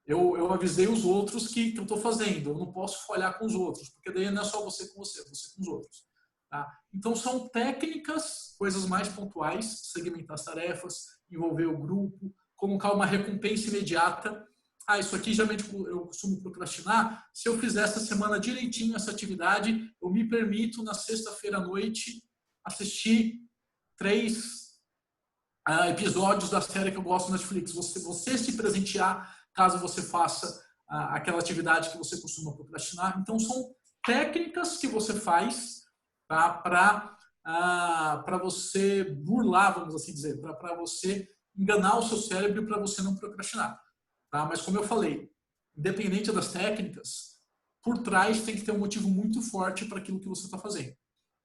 eu avisei os outros que eu estou fazendo. Eu não posso falhar com os outros, porque daí não é só você com você, você com os outros. Tá? Então, são técnicas, coisas mais pontuais, segmentar as tarefas, envolver o grupo, colocar uma recompensa imediata. Ah, isso aqui geralmente eu costumo procrastinar. Se eu fizer essa semana direitinho essa atividade, eu me permito na sexta-feira à noite assistir 3 episódios da série que eu gosto no Netflix. Você se presentear caso você faça aquela atividade que você costuma procrastinar. Então, são técnicas que você faz, tá, para você burlar, vamos assim dizer, para você enganar o seu cérebro para você não procrastinar. Tá? Mas, como eu falei, independente das técnicas, por trás tem que ter um motivo muito forte para aquilo que você está fazendo.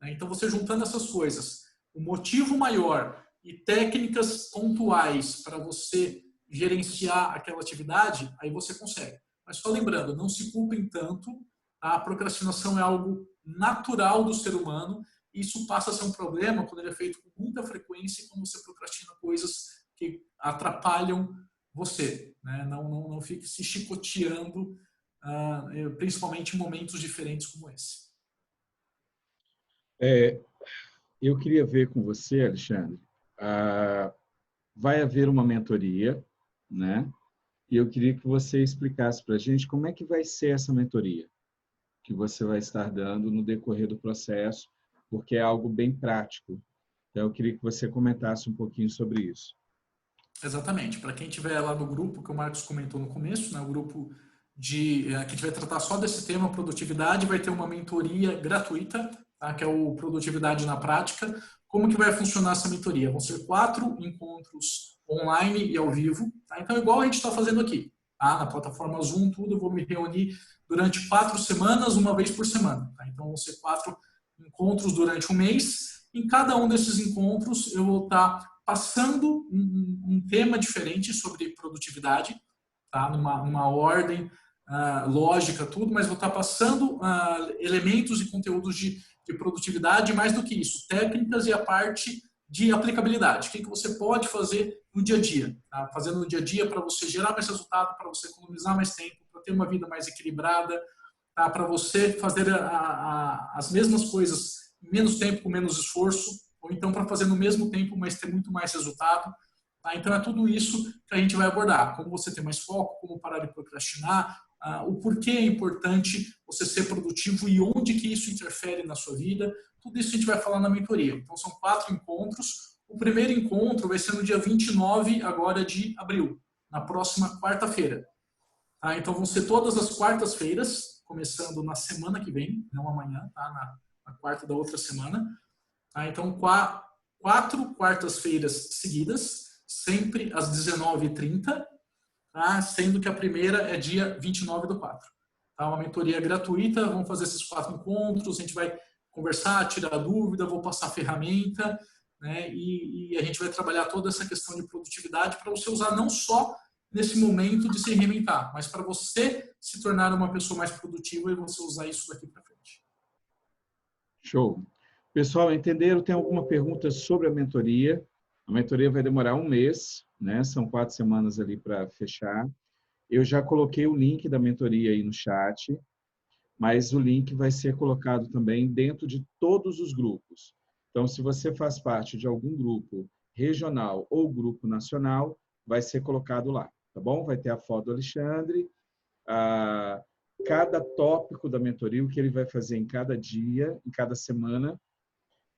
Né? Então, você juntando essas coisas, o motivo maior e técnicas pontuais para você gerenciar aquela atividade, aí você consegue. Mas só lembrando, não se culpem tanto, tá? A procrastinação é algo natural do ser humano, e isso passa a ser um problema quando ele é feito com muita frequência e quando você procrastina coisas que atrapalham você. Né? Não fique se chicoteando, principalmente em momentos diferentes como esse. Eu queria ver com você, Alexandre, vai haver uma mentoria, né? E eu queria que você explicasse para a gente como é que vai ser essa mentoria que você vai estar dando no decorrer do processo, porque é algo bem prático. Então, eu queria que você comentasse um pouquinho sobre isso. Exatamente. Para quem estiver lá no grupo, que o Marcos comentou no começo, né, o grupo que a gente vai tratar só desse tema, produtividade, vai ter uma mentoria gratuita, tá, que é o Produtividade na Prática. Como que vai funcionar essa mentoria? Vão ser 4 encontros online e ao vivo. Tá? Então, igual a gente está fazendo aqui, tá? Na plataforma Zoom, tudo, eu vou me reunir durante 4 semanas, uma vez por semana. Tá? Então, vão ser 4 encontros durante um mês. Em cada um desses encontros, eu vou estar passando um tema diferente sobre produtividade, tá? numa ordem lógica, tudo, mas vou estar passando elementos e conteúdos de produtividade, mais do que isso, técnicas e a parte de aplicabilidade. O que você pode fazer no dia a dia, tá? Fazendo no dia a dia para você gerar mais resultado, para você economizar mais tempo, para ter uma vida mais equilibrada, tá? Para você fazer as mesmas coisas em menos tempo, com menos esforço, ou então para fazer no mesmo tempo, mas ter muito mais resultado. Tá? Então, é tudo isso que a gente vai abordar. Como você ter mais foco, como parar de procrastinar, o porquê é importante você ser produtivo e onde que isso interfere na sua vida. Tudo isso a gente vai falar na mentoria. Então, são 4 encontros. O primeiro encontro vai ser no dia 29 agora de abril, na próxima quarta-feira. Tá? Então, vão ser todas as quartas-feiras, começando na semana que vem, não amanhã, tá? Na quarta da outra semana. Tá? Então, 4 quartas-feiras seguidas, sempre às 19h30, tá? Sendo que a primeira é dia 29/4. Tá? Uma mentoria gratuita, vamos fazer esses 4 encontros, a gente vai conversar, tirar dúvida, vou passar ferramenta, né? E a gente vai trabalhar toda essa questão de produtividade para você usar não só nesse momento de se reinventar, mas para você se tornar uma pessoa mais produtiva e você usar isso daqui para frente. Show. Pessoal, entenderam? Tem alguma pergunta sobre a mentoria? A mentoria vai demorar um mês, né? São 4 semanas ali para fechar. Eu já coloquei o link da mentoria aí no chat, mas o link vai ser colocado também dentro de todos os grupos. Então, se você faz parte de algum grupo regional ou grupo nacional, vai ser colocado lá, tá bom? Vai ter a foto do Alexandre, cada tópico da mentoria, o que ele vai fazer em cada dia, em cada semana,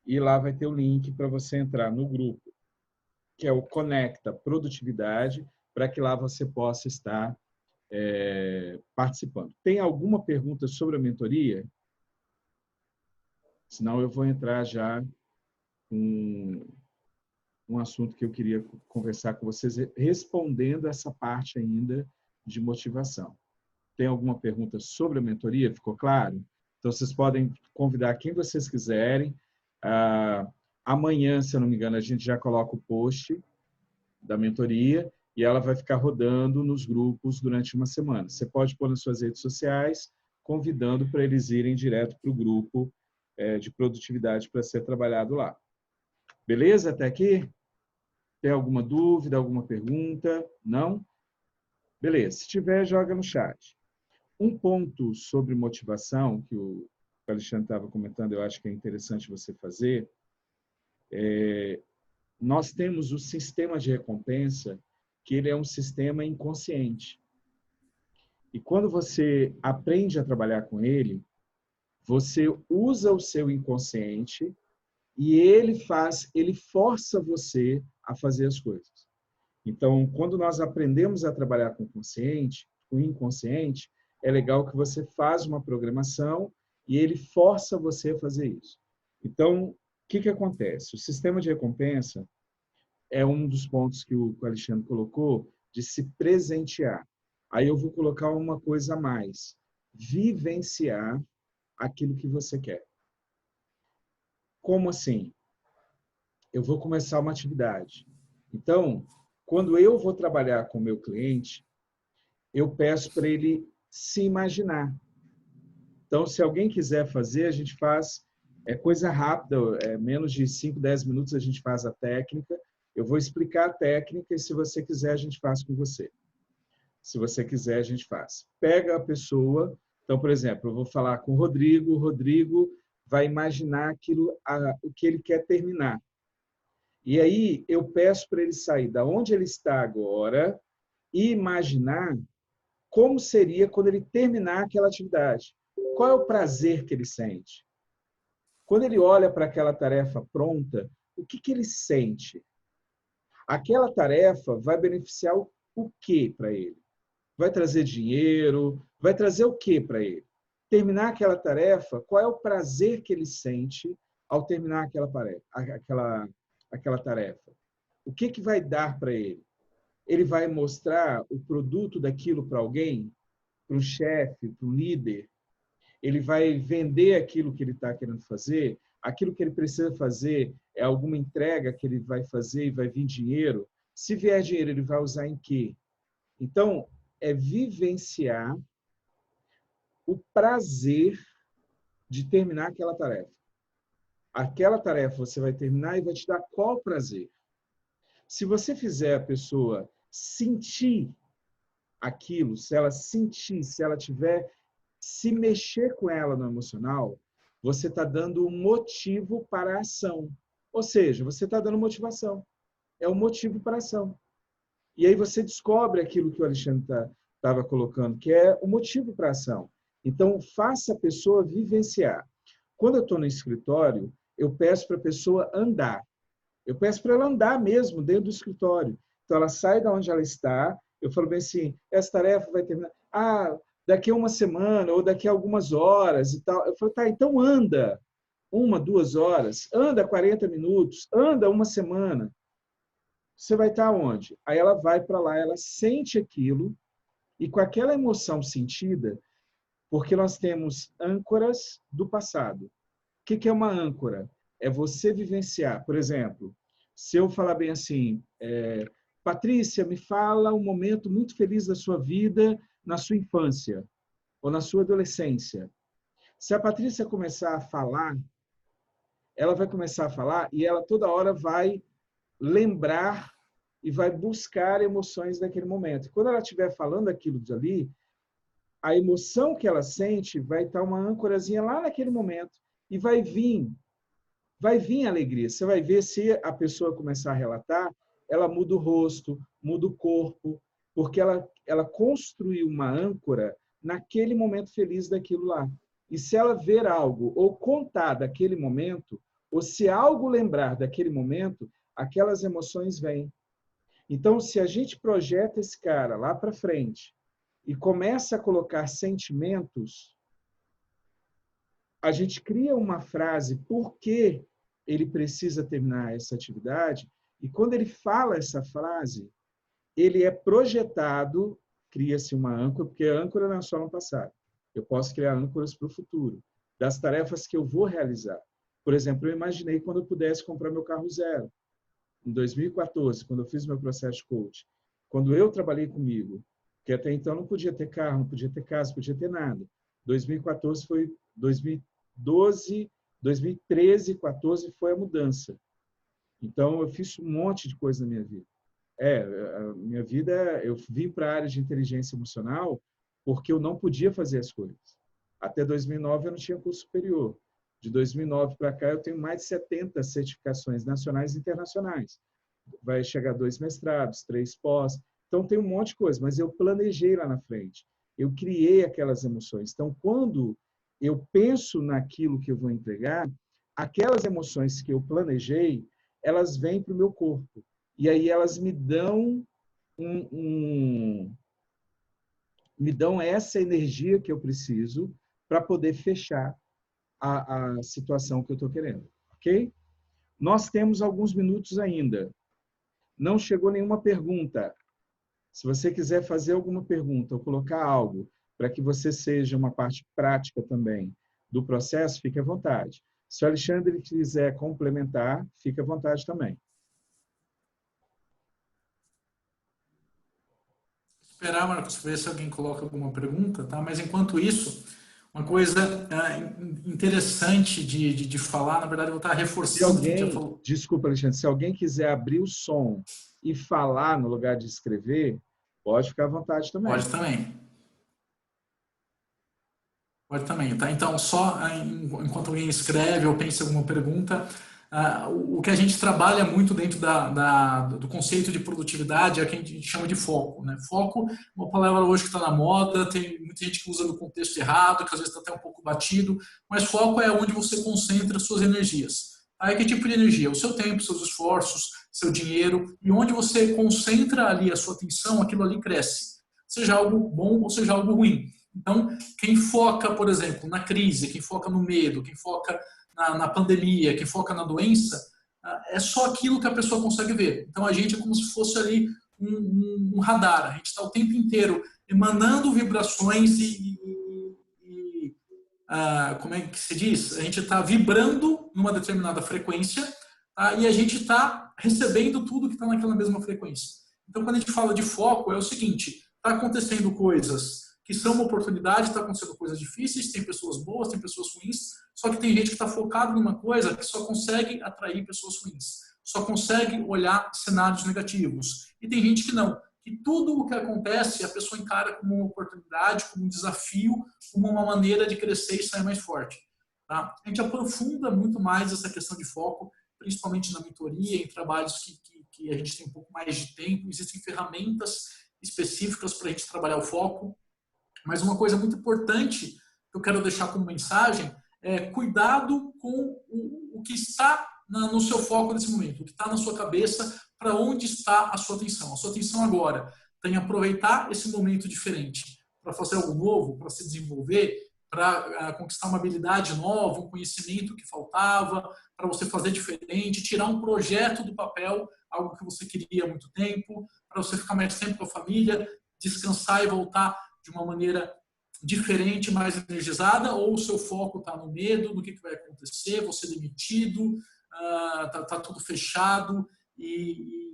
e lá vai ter o link para você entrar no grupo, que é o Conecta Produtividade, para que lá você possa estar participando. Tem alguma pergunta sobre a mentoria? Senão eu vou entrar já com um assunto que eu queria conversar com vocês, respondendo essa parte ainda de motivação. Tem alguma pergunta sobre a mentoria? Ficou claro? Então, vocês podem convidar quem vocês quiserem. Amanhã, se eu não me engano, a gente já coloca o post da mentoria e ela vai ficar rodando nos grupos durante uma semana. Você pode pôr nas suas redes sociais, convidando para eles irem direto para o grupo de produtividade para ser trabalhado lá. Beleza? Até aqui? Tem alguma dúvida, alguma pergunta? Não? Beleza, se tiver, joga no chat. Um ponto sobre motivação, que o Alexandre estava comentando, eu acho que é interessante você fazer, nós temos o sistema de recompensa, que ele é um sistema inconsciente. E quando você aprende a trabalhar com ele, você usa o seu inconsciente e ele força você a fazer as coisas. Então, quando nós aprendemos a trabalhar com o inconsciente, é legal que você faz uma programação e ele força você a fazer isso. Então, o que acontece? O sistema de recompensa é um dos pontos que o Alexandre colocou, de se presentear. Aí eu vou colocar uma coisa a mais. Vivenciar aquilo que você quer. Como assim? Eu vou começar uma atividade. Então, quando eu vou trabalhar com o meu cliente, eu peço para ele se imaginar. Então, se alguém quiser fazer, a gente faz, é coisa rápida, menos de 5, 10 minutos a gente faz a técnica. Eu vou explicar a técnica e se você quiser, a gente faz com você. Se você quiser, a gente faz. Pega a pessoa, então, por exemplo, eu vou falar com o Rodrigo vai imaginar o que ele quer terminar. E aí eu peço para ele sair da onde ele está agora e imaginar como seria quando ele terminar aquela atividade. Qual é o prazer que ele sente? Quando ele olha para aquela tarefa pronta, o que ele sente? Aquela tarefa vai beneficiar o que para ele? Vai trazer dinheiro? Vai trazer o que para ele? Terminar aquela tarefa, qual é o prazer que ele sente ao terminar aquela tarefa? O que vai dar para ele? Ele vai mostrar o produto daquilo para alguém? Para o chefe, para o líder? Ele vai vender aquilo que ele está querendo fazer? Aquilo que ele precisa fazer é alguma entrega que ele vai fazer e vai vir dinheiro? Se vier dinheiro, ele vai usar em quê? Então, é vivenciar o prazer de terminar aquela tarefa. Aquela tarefa você vai terminar e vai te dar qual prazer? Se você fizer a pessoa sentir aquilo, se ela sentir, se ela tiver, se mexer com ela no emocional, você está dando um motivo para a ação. Ou seja, você está dando motivação. É um motivo para a ação. E aí você descobre aquilo que o Alexandre estava colocando, que é o motivo para a ação. Então, faça a pessoa vivenciar. Quando eu estou no escritório, eu peço para a pessoa andar. Eu peço para ela andar mesmo dentro do escritório. Então, ela sai da onde ela está, eu falo bem assim, essa tarefa vai terminar, daqui a uma semana ou daqui a algumas horas e tal. Eu falo, tá, então anda 1, 2 horas, anda 40 minutos, anda uma semana. Você vai estar onde? Aí ela vai para lá, ela sente aquilo e com aquela emoção sentida, porque nós temos âncoras do passado. O que é uma âncora? É você vivenciar. Por exemplo, se eu falar bem assim, Patrícia, me fala um momento muito feliz da sua vida na sua infância ou na sua adolescência. Se a Patrícia começar a falar, ela vai começar a falar e ela toda hora vai lembrar e vai buscar emoções daquele momento. Quando ela estiver falando aquilo ali, a emoção que ela sente vai estar uma âncorazinha lá naquele momento e vai vir a alegria. Você vai ver se a pessoa começar a relatar, ela muda o rosto, muda o corpo, porque ela construiu uma âncora naquele momento feliz daquilo lá. E se ela ver algo ou contar daquele momento, ou se algo lembrar daquele momento, aquelas emoções vêm. Então, se a gente projeta esse cara lá para frente e começa a colocar sentimentos, a gente cria uma frase por que ele precisa terminar essa atividade, e quando ele fala essa frase, ele é projetado, cria-se uma âncora, porque a âncora não é só no passado. Eu posso criar âncoras para o futuro, das tarefas que eu vou realizar. Por exemplo, eu imaginei quando eu pudesse comprar meu carro zero. Em 2014, quando eu fiz meu processo de coach, quando eu trabalhei comigo, que até então não podia ter carro, não podia ter casa, não podia ter nada. 2014 foi 2012, 2013, 14 foi a mudança. Então eu fiz um monte de coisa na minha vida. A minha vida, eu vim para a área de inteligência emocional porque eu não podia fazer as coisas. Até 2009 eu não tinha curso superior. De 2009 para cá eu tenho mais de 70 certificações nacionais e internacionais. Vai chegar 2 mestrados, 3 pós. Então tem um monte de coisa, mas eu planejei lá na frente. Eu criei aquelas emoções. Então, quando eu penso naquilo que eu vou entregar, aquelas emoções que eu planejei, elas vêm para o meu corpo. E aí elas me dão me dão essa energia que eu preciso para poder fechar a situação que eu estou querendo. Ok? Nós temos alguns minutos ainda. Não chegou nenhuma pergunta. Se você quiser fazer alguma pergunta ou colocar algo para que você seja uma parte prática também do processo, fique à vontade. Se o Alexandre quiser complementar, fique à vontade também. Esperar, Marcos, ver se alguém coloca alguma pergunta, tá? Mas enquanto isso, uma coisa interessante de falar, na verdade, eu vou estar reforçando o que a gente já falou. Desculpa, Alexandre, se alguém quiser abrir o som e falar no lugar de escrever, pode ficar à vontade também. Pode também. Pode também, tá? Então, só enquanto alguém escreve ou pensa em alguma pergunta, o que a gente trabalha muito dentro do conceito de produtividade é o que a gente chama de foco, né? Foco é uma palavra hoje que está na moda, tem muita gente que usa no contexto errado, que às vezes está até um pouco batido, mas foco é onde você concentra suas energias. Aí que tipo de energia? O seu tempo, seus esforços, seu dinheiro, e onde você concentra ali a sua atenção, aquilo ali cresce. Seja algo bom ou seja algo ruim. Então, quem foca, por exemplo, na crise, quem foca no medo, quem foca na pandemia, quem foca na doença, é só aquilo que a pessoa consegue ver. Então, a gente é como se fosse ali um radar. A gente está o tempo inteiro emanando vibrações como é que se diz? A gente está vibrando numa determinada frequência, tá? E a gente está recebendo tudo que está naquela mesma frequência. Então, quando a gente fala de foco, é o seguinte, está acontecendo coisas que são uma oportunidade, está acontecendo coisas difíceis, tem pessoas boas, tem pessoas ruins, só que tem gente que está focado numa coisa que só consegue atrair pessoas ruins, só consegue olhar cenários negativos. E tem gente que não, que tudo o que acontece a pessoa encara como uma oportunidade, como um desafio, como uma maneira de crescer e sair mais forte. Tá? A gente aprofunda muito mais essa questão de foco, principalmente na mentoria, em trabalhos que a gente tem um pouco mais de tempo, existem ferramentas específicas para a gente trabalhar o foco. Mas uma coisa muito importante que eu quero deixar como mensagem é cuidado com o que está no seu foco nesse momento, o que está na sua cabeça, para onde está a sua atenção. A sua atenção agora tem que aproveitar esse momento diferente para fazer algo novo, para se desenvolver, para conquistar uma habilidade nova, um conhecimento que faltava, para você fazer diferente, tirar um projeto do papel, algo que você queria há muito tempo, para você ficar mais tempo com a família, descansar e voltar de uma maneira diferente, mais energizada, ou o seu foco está no medo, no que vai acontecer, vou ser demitido, tá tudo fechado e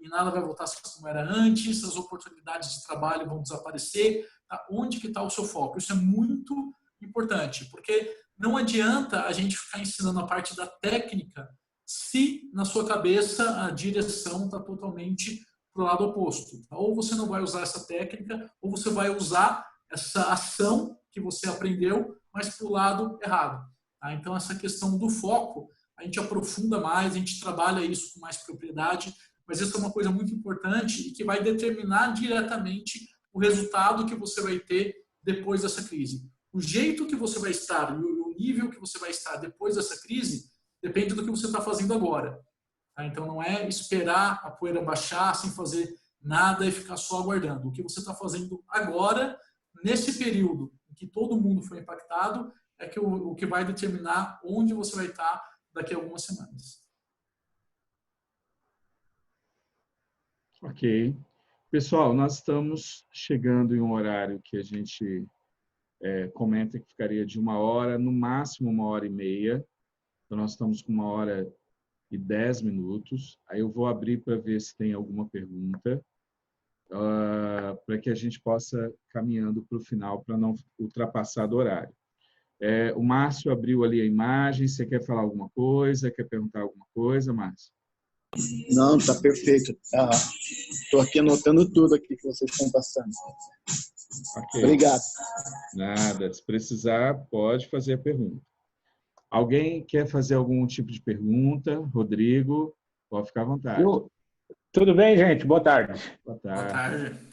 nada vai voltar como era antes, as oportunidades de trabalho vão desaparecer. Tá? Onde que está o seu foco? Isso é muito importante, porque não adianta a gente ficar ensinando a parte da técnica se na sua cabeça a direção está totalmente para o lado oposto. Ou você não vai usar essa técnica, ou você vai usar essa ação que você aprendeu, mas para o lado errado. Tá? Então, essa questão do foco, a gente aprofunda mais, a gente trabalha isso com mais propriedade, mas isso é uma coisa muito importante e que vai determinar diretamente o resultado que você vai ter depois dessa crise. O jeito que você vai estar e o nível que você vai estar depois dessa crise depende do que você está fazendo agora. Então, não é esperar a poeira baixar sem fazer nada e ficar só aguardando. O que você está fazendo agora, nesse período em que todo mundo foi impactado, é que o que vai determinar onde você vai estar daqui a algumas semanas. Ok. Pessoal, nós estamos chegando em um horário que a gente comenta que ficaria de 1 hora, no máximo 1h30. Então, nós estamos com 1h10. Aí eu vou abrir para ver se tem alguma pergunta, para que a gente possa caminhando para o final, para não ultrapassar do horário. O Márcio abriu ali a imagem. Você quer falar alguma coisa? Quer perguntar alguma coisa, Márcio? Não, está perfeito. Estou aqui anotando tudo aqui que vocês estão passando. Ok. Obrigado. Nada. Se precisar, pode fazer a pergunta. Alguém quer fazer algum tipo de pergunta? Rodrigo, pode ficar à vontade. Tudo bem, gente? Boa tarde. Boa Boa tarde. tarde.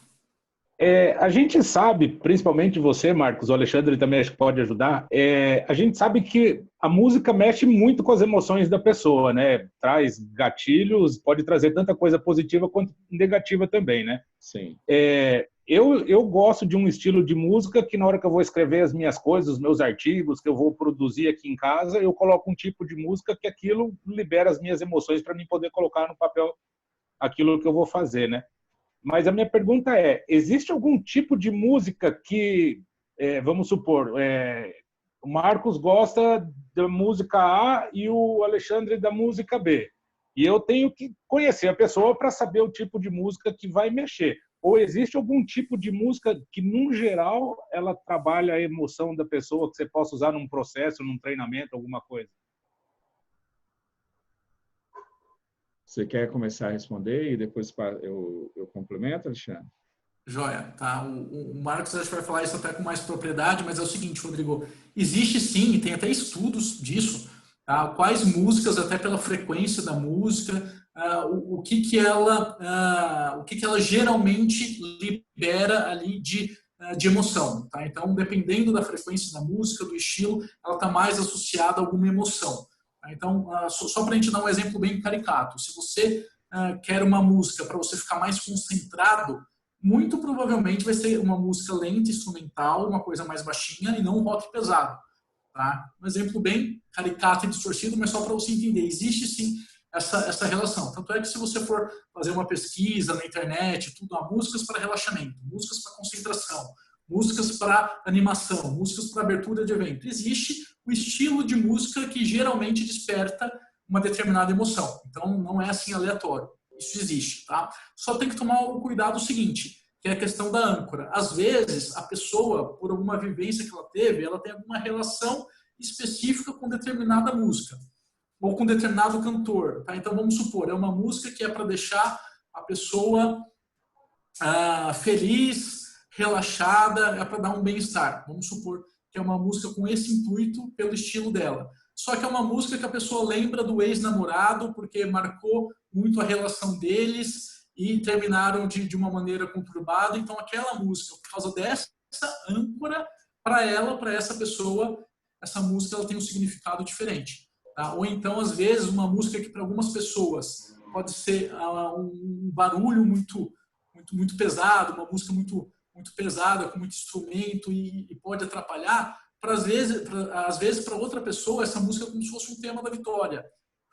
A gente sabe, principalmente você, Marcos, o Alexandre também acho que pode ajudar, a gente sabe que a música mexe muito com as emoções da pessoa, né? Traz gatilhos, pode trazer tanta coisa positiva quanto negativa também, né? Sim. Eu gosto de um estilo de música que na hora que eu vou escrever as minhas coisas, os meus artigos, que eu vou produzir aqui em casa, eu coloco um tipo de música que aquilo libera as minhas emoções para mim poder colocar no papel aquilo que eu vou fazer, né? Mas a minha pergunta existe algum tipo de música que, vamos supor, o Marcos gosta da música A e o Alexandre da música B. E eu tenho que conhecer a pessoa para saber o tipo de música que vai mexer. Ou existe algum tipo de música que, no geral, ela trabalha a emoção da pessoa, que você possa usar num processo, num treinamento, alguma coisa? Você quer começar a responder e depois eu complemento, Alexandre? Joia, tá? O Marcos acho que vai falar isso até com mais propriedade, mas é o seguinte, Rodrigo, existe sim, e tem até estudos disso, tá? Quais músicas, até pela frequência da música, o que ela geralmente libera ali de emoção, tá? Então, dependendo da frequência da música, do estilo, ela está mais associada a alguma emoção. Tá? Então, só para a gente dar um exemplo bem caricato, se você quer uma música para você ficar mais concentrado, muito provavelmente vai ser uma música lenta, instrumental, uma coisa mais baixinha e não um rock pesado. Tá? Um exemplo bem caricato e distorcido, mas só para você entender. Existe sim essa relação. Tanto é que se você for fazer uma pesquisa na internet, tudo, há músicas para relaxamento, músicas para concentração, músicas para animação, músicas para abertura de evento. Existe o estilo de música que geralmente desperta uma determinada emoção. Então, não é assim aleatório. Isso existe, tá? Só tem que tomar o cuidado seguinte, que é a questão da âncora. Às vezes, a pessoa, por alguma vivência que ela teve, ela tem alguma relação específica com determinada música ou com determinado cantor, tá? Então, vamos supor, é uma música que é para deixar a pessoa feliz, relaxada, é para dar um bem-estar. Vamos supor que é uma música com esse intuito pelo estilo dela. Só que é uma música que a pessoa lembra do ex-namorado porque marcou muito a relação deles e terminaram de uma maneira conturbada. Então, aquela música, por causa dessa âncora, para ela, para essa pessoa, essa música ela tem um significado diferente. Tá? Ou então, às vezes, uma música que para algumas pessoas pode ser um barulho muito pesado, uma música muito pesada, com muito instrumento e pode atrapalhar. Às vezes, para outra pessoa, essa música é como se fosse um tema da vitória.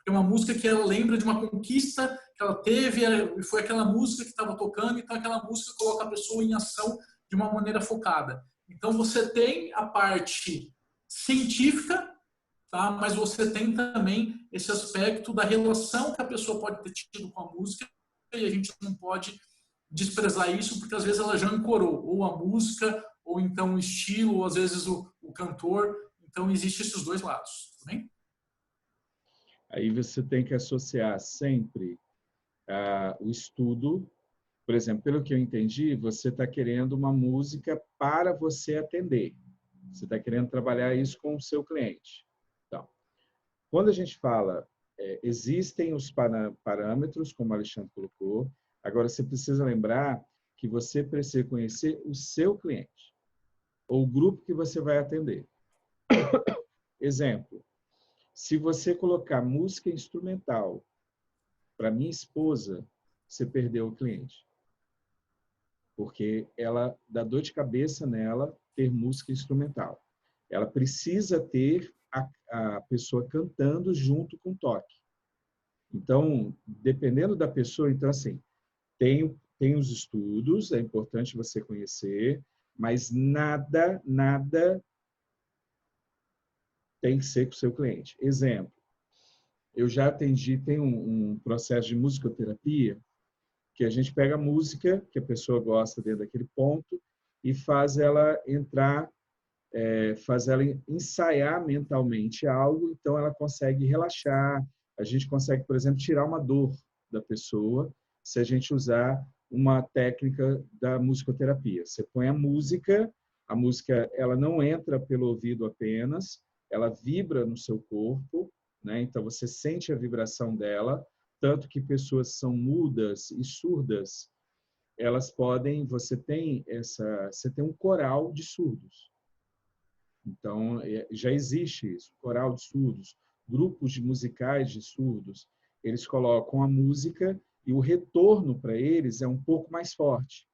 É uma música que ela lembra de uma conquista que ela teve, e foi aquela música que estava tocando, então aquela música coloca a pessoa em ação de uma maneira focada. Então, você tem a parte científica, tá? Mas você tem também esse aspecto da relação que a pessoa pode ter tido com a música, e a gente não pode desprezar isso, porque às vezes ela já ancorou ou a música, ou então o estilo, ou às vezes o cantor. Então, existem esses dois lados. Tá bem? Aí você tem que associar sempre o estudo. Por exemplo, pelo que eu entendi, você está querendo uma música para você atender. Você está querendo trabalhar isso com o seu cliente. Então, quando a gente fala, existem os parâmetros, como o Alexandre colocou. Agora, você precisa lembrar que você precisa conhecer o seu cliente, ou o grupo que você vai atender. Exemplo, se você colocar música instrumental para minha esposa, você perdeu o cliente. Porque ela dá dor de cabeça nela ter música instrumental. Ela precisa ter a pessoa cantando junto com o toque. Então, dependendo da pessoa, então assim, tem os estudos, é importante você conhecer, mas nada tem que ser com o seu cliente. Exemplo, eu já atendi, tem um processo de musicoterapia, que a gente pega a música que a pessoa gosta dentro daquele ponto e faz ela entrar, faz ela ensaiar mentalmente algo, então ela consegue relaxar. A gente consegue, por exemplo, tirar uma dor da pessoa se a gente usar uma técnica da musicoterapia. Você põe a música ela não entra pelo ouvido apenas, ela vibra no seu corpo, né? Então você sente a vibração dela, tanto que pessoas são mudas e surdas, elas podem, você tem um coral de surdos. Então já existe isso, coral de surdos, grupos de musicais de surdos, eles colocam a música e o retorno para eles é um pouco mais forte,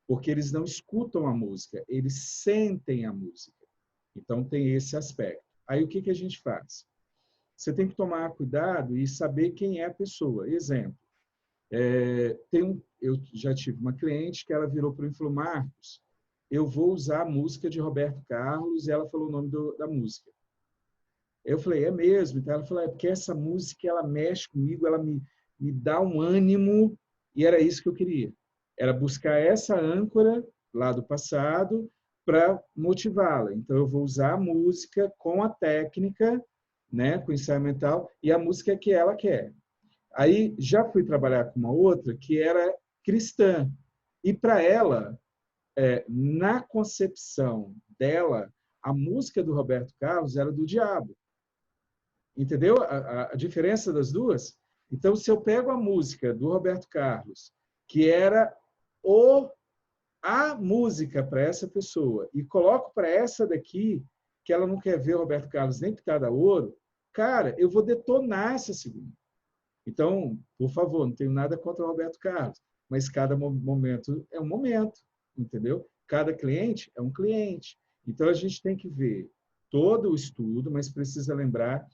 porque eles não escutam a música, eles sentem a música. Então tem esse aspecto. Aí o que a gente faz? Você tem que tomar cuidado e saber quem é a pessoa. Exemplo, eu já tive uma cliente que ela virou para mim e falou: Marcos, eu vou usar a música de Roberto Carlos, e ela falou o nome da música. Eu falei: é mesmo? Então ela falou: é porque essa música ela mexe comigo, ela me dá um ânimo, e era isso que eu queria. Era buscar essa âncora lá do passado para motivá-la. Então eu vou usar a música com a técnica, né, com o ensaio mental, e a música que ela quer. Aí já fui trabalhar com uma outra que era cristã. E para ela, na concepção dela, a música do Roberto Carlos era do diabo. Entendeu a diferença das duas? Então, se eu pego a música do Roberto Carlos, que era a música para essa pessoa, e coloco para essa daqui, que ela não quer ver o Roberto Carlos nem pintado a ouro, cara, eu vou detonar essa segunda. Então, por favor, não tenho nada contra o Roberto Carlos, mas cada momento é um momento, entendeu? Cada cliente é um cliente. Então, a gente tem que ver todo o estudo, mas precisa lembrar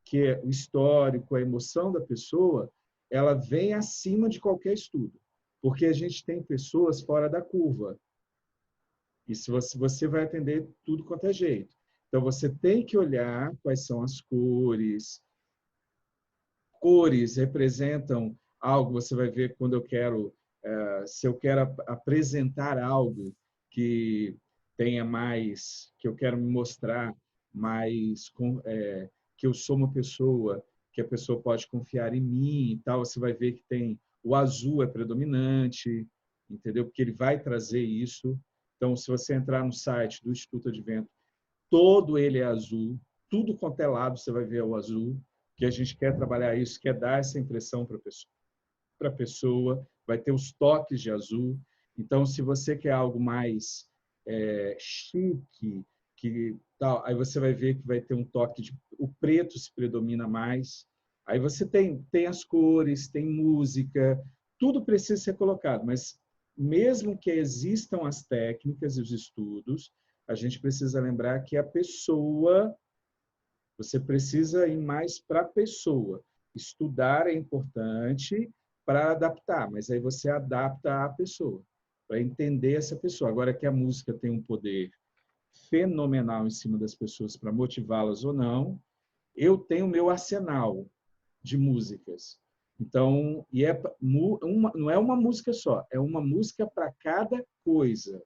que o histórico, a emoção da pessoa, ela vem acima de qualquer estudo, porque a gente tem pessoas fora da curva. E se você vai atender tudo quanto é jeito. Então, você tem que olhar quais são as cores. Cores representam algo, você vai ver quando eu quero, se eu quero apresentar algo que tenha mais, que eu quero me mostrar mais, que eu sou uma pessoa, que a pessoa pode confiar em mim e tal, você vai ver que tem o azul é predominante, entendeu? Porque ele vai trazer isso. Então, se você entrar no site do Instituto Advento, todo ele é azul, tudo quanto é lado você vai ver o azul, que a gente quer trabalhar isso, quer dar essa impressão para a pessoa, vai ter os toques de azul. Então, se você quer algo mais chique, tal, aí você vai ver que vai ter um toque o preto se predomina mais. Aí você tem as cores, tem música, tudo precisa ser colocado, mas mesmo que existam as técnicas e os estudos, a gente precisa lembrar que a pessoa, você precisa ir mais para a pessoa. Estudar é importante para adaptar, mas aí você adapta a pessoa, para entender essa pessoa. Agora que a música tem um poder fenomenal em cima das pessoas para motivá-las ou não, eu tenho o meu arsenal de músicas. Então, não é uma música só, é uma música para cada coisa.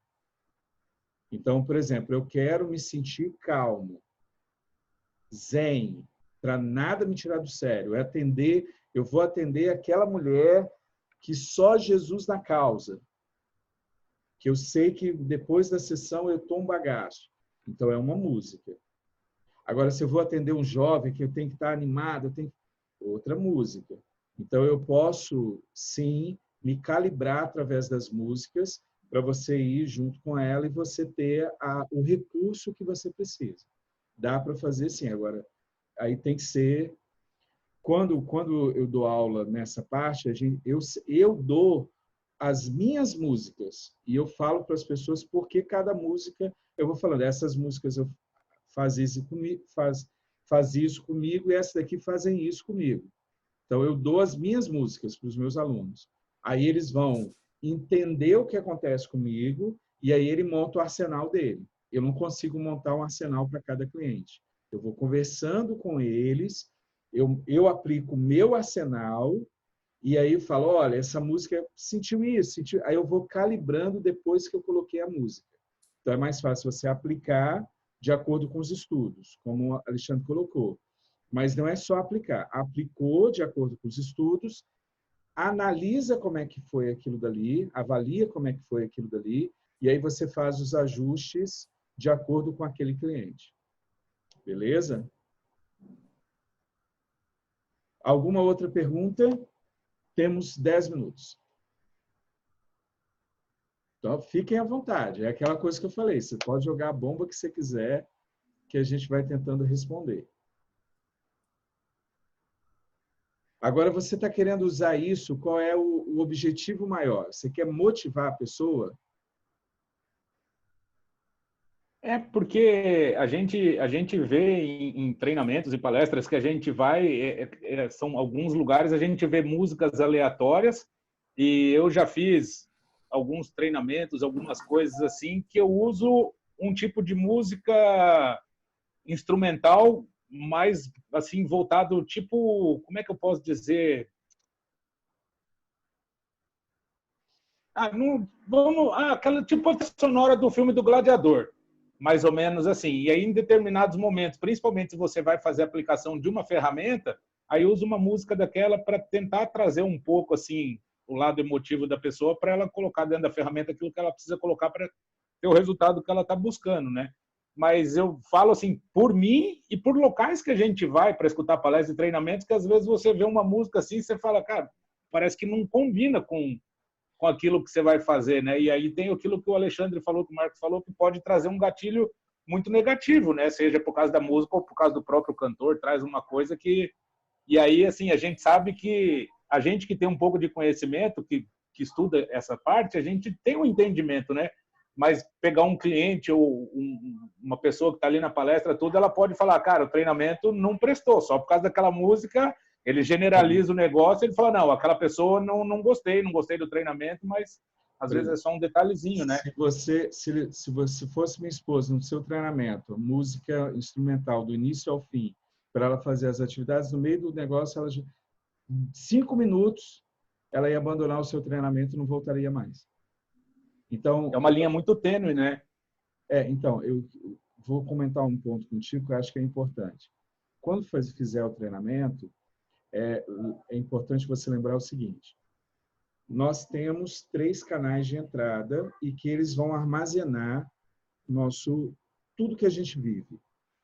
Então, por exemplo, eu quero me sentir calmo, zen, para nada me tirar do sério. Eu vou atender aquela mulher que só Jesus na causa, que eu sei que depois da sessão eu tomo um bagaço. Então, é uma música. Agora, se eu vou atender um jovem que eu tenho que estar animado, eu tenho outra música. Então, eu posso, sim, me calibrar através das músicas para você ir junto com ela e você ter o recurso que você precisa. Dá para fazer sim. Agora, aí tem que ser... Quando eu dou aula nessa parte, eu dou as minhas músicas e eu falo para as pessoas porque cada música... Eu vou falando, essas músicas faz isso comigo e essas daqui fazem isso comigo. Então, eu dou as minhas músicas para os meus alunos. Aí eles vão entender o que acontece comigo e aí ele monta o arsenal dele. Eu não consigo montar um arsenal para cada cliente. Eu vou conversando com eles, eu aplico o meu arsenal e aí eu falo, olha, essa música sentiu isso, sentiu... Aí eu vou calibrando depois que eu coloquei a música. Então, é mais fácil você aplicar de acordo com os estudos, como o Alexandre colocou. Mas não é só aplicar. Aplicou de acordo com os estudos, analisa como é que foi aquilo dali, avalia como é que foi aquilo dali, e aí você faz os ajustes de acordo com aquele cliente. Beleza? Alguma outra pergunta? Temos 10 minutos. Então, fiquem à vontade. É aquela coisa que eu falei. Você pode jogar a bomba que você quiser, que a gente vai tentando responder. Agora, você está querendo usar isso, qual é o objetivo maior? Você quer motivar a pessoa? É porque a gente vê em treinamentos e palestras que a gente vai, são alguns lugares a gente vê músicas aleatórias, e eu já fiz alguns treinamentos, algumas coisas assim, que eu uso um tipo de música instrumental mais assim voltado, tipo, como é que eu posso dizer? Aquela tipo a sonora do filme do Gladiador, mais ou menos assim. E aí, em determinados momentos, principalmente se você vai fazer a aplicação de uma ferramenta, aí usa uma música daquela para tentar trazer um pouco assim o lado emotivo da pessoa, para ela colocar dentro da ferramenta aquilo que ela precisa colocar para ter o resultado que ela está buscando, né? Mas eu falo assim, por mim e por locais que a gente vai para escutar palestras e treinamentos, que às vezes você vê uma música assim e você fala, cara, parece que não combina com aquilo que você vai fazer, né? E aí tem aquilo que o Alexandre falou, que o Marcos falou, que pode trazer um gatilho muito negativo, né? Seja por causa da música ou por causa do próprio cantor, traz uma coisa que... E aí, assim, a gente sabe que a gente que tem um pouco de conhecimento, que estuda essa parte, a gente tem um entendimento, né? Mas pegar um cliente ou uma pessoa que está ali na palestra, tudo, ela pode falar, cara, o treinamento não prestou, só por causa daquela música. Ele generaliza o negócio, ele fala, não, aquela pessoa não gostei do treinamento, mas às vezes é só um detalhezinho, né? Se você fosse minha esposa no seu treinamento, música instrumental do início ao fim, para ela fazer as atividades, no meio do negócio, ela, 5 minutos, ela ia abandonar o seu treinamento e não voltaria mais. Então, é uma linha muito tênue, né? Então, eu vou comentar um ponto contigo que eu acho que é importante. Quando fizer o treinamento, é importante você lembrar o seguinte: nós temos 3 canais de entrada e que eles vão armazenar tudo que a gente vive.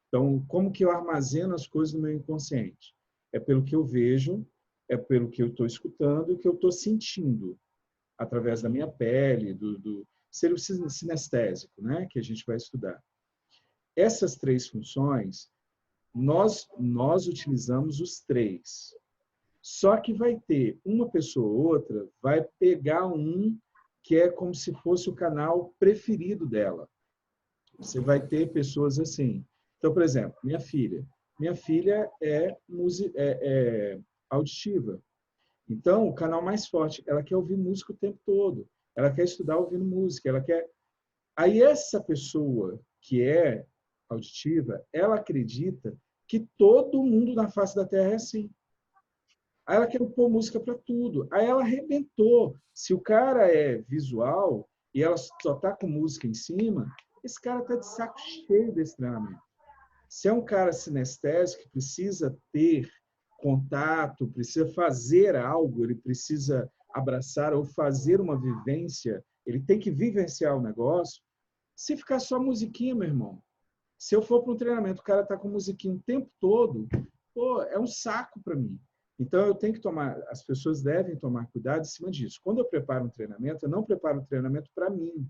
Então, como que eu armazeno as coisas no meu inconsciente? É pelo que eu vejo, é pelo que eu estou escutando e o que eu estou sentindo, através da minha pele, do ser sinestésico, né, que a gente vai estudar. Essas 3 funções, nós utilizamos os 3. Só que vai ter uma pessoa ou outra, vai pegar um que é como se fosse o canal preferido dela. Você vai ter pessoas assim. Então, por exemplo, minha filha é auditiva. Então, o canal mais forte, ela quer ouvir música o tempo todo. Ela quer estudar ouvindo música, ela quer... Aí essa pessoa que é auditiva, ela acredita que todo mundo na face da Terra é assim. Aí ela quer pôr música para tudo. Aí ela arrebentou. Se o cara é visual e ela só está com música em cima, esse cara está de saco cheio desse treinamento. Se é um cara sinestésico que precisa ter contato, precisa fazer algo, ele precisa abraçar ou fazer uma vivência, ele tem que vivenciar o negócio. Se ficar só musiquinha, meu irmão, se eu for para um treinamento, o cara está com musiquinha o tempo todo, pô, é um saco para mim. Então, eu tenho que as pessoas devem tomar cuidado em cima disso. Quando eu preparo um treinamento, eu não preparo um treinamento para mim.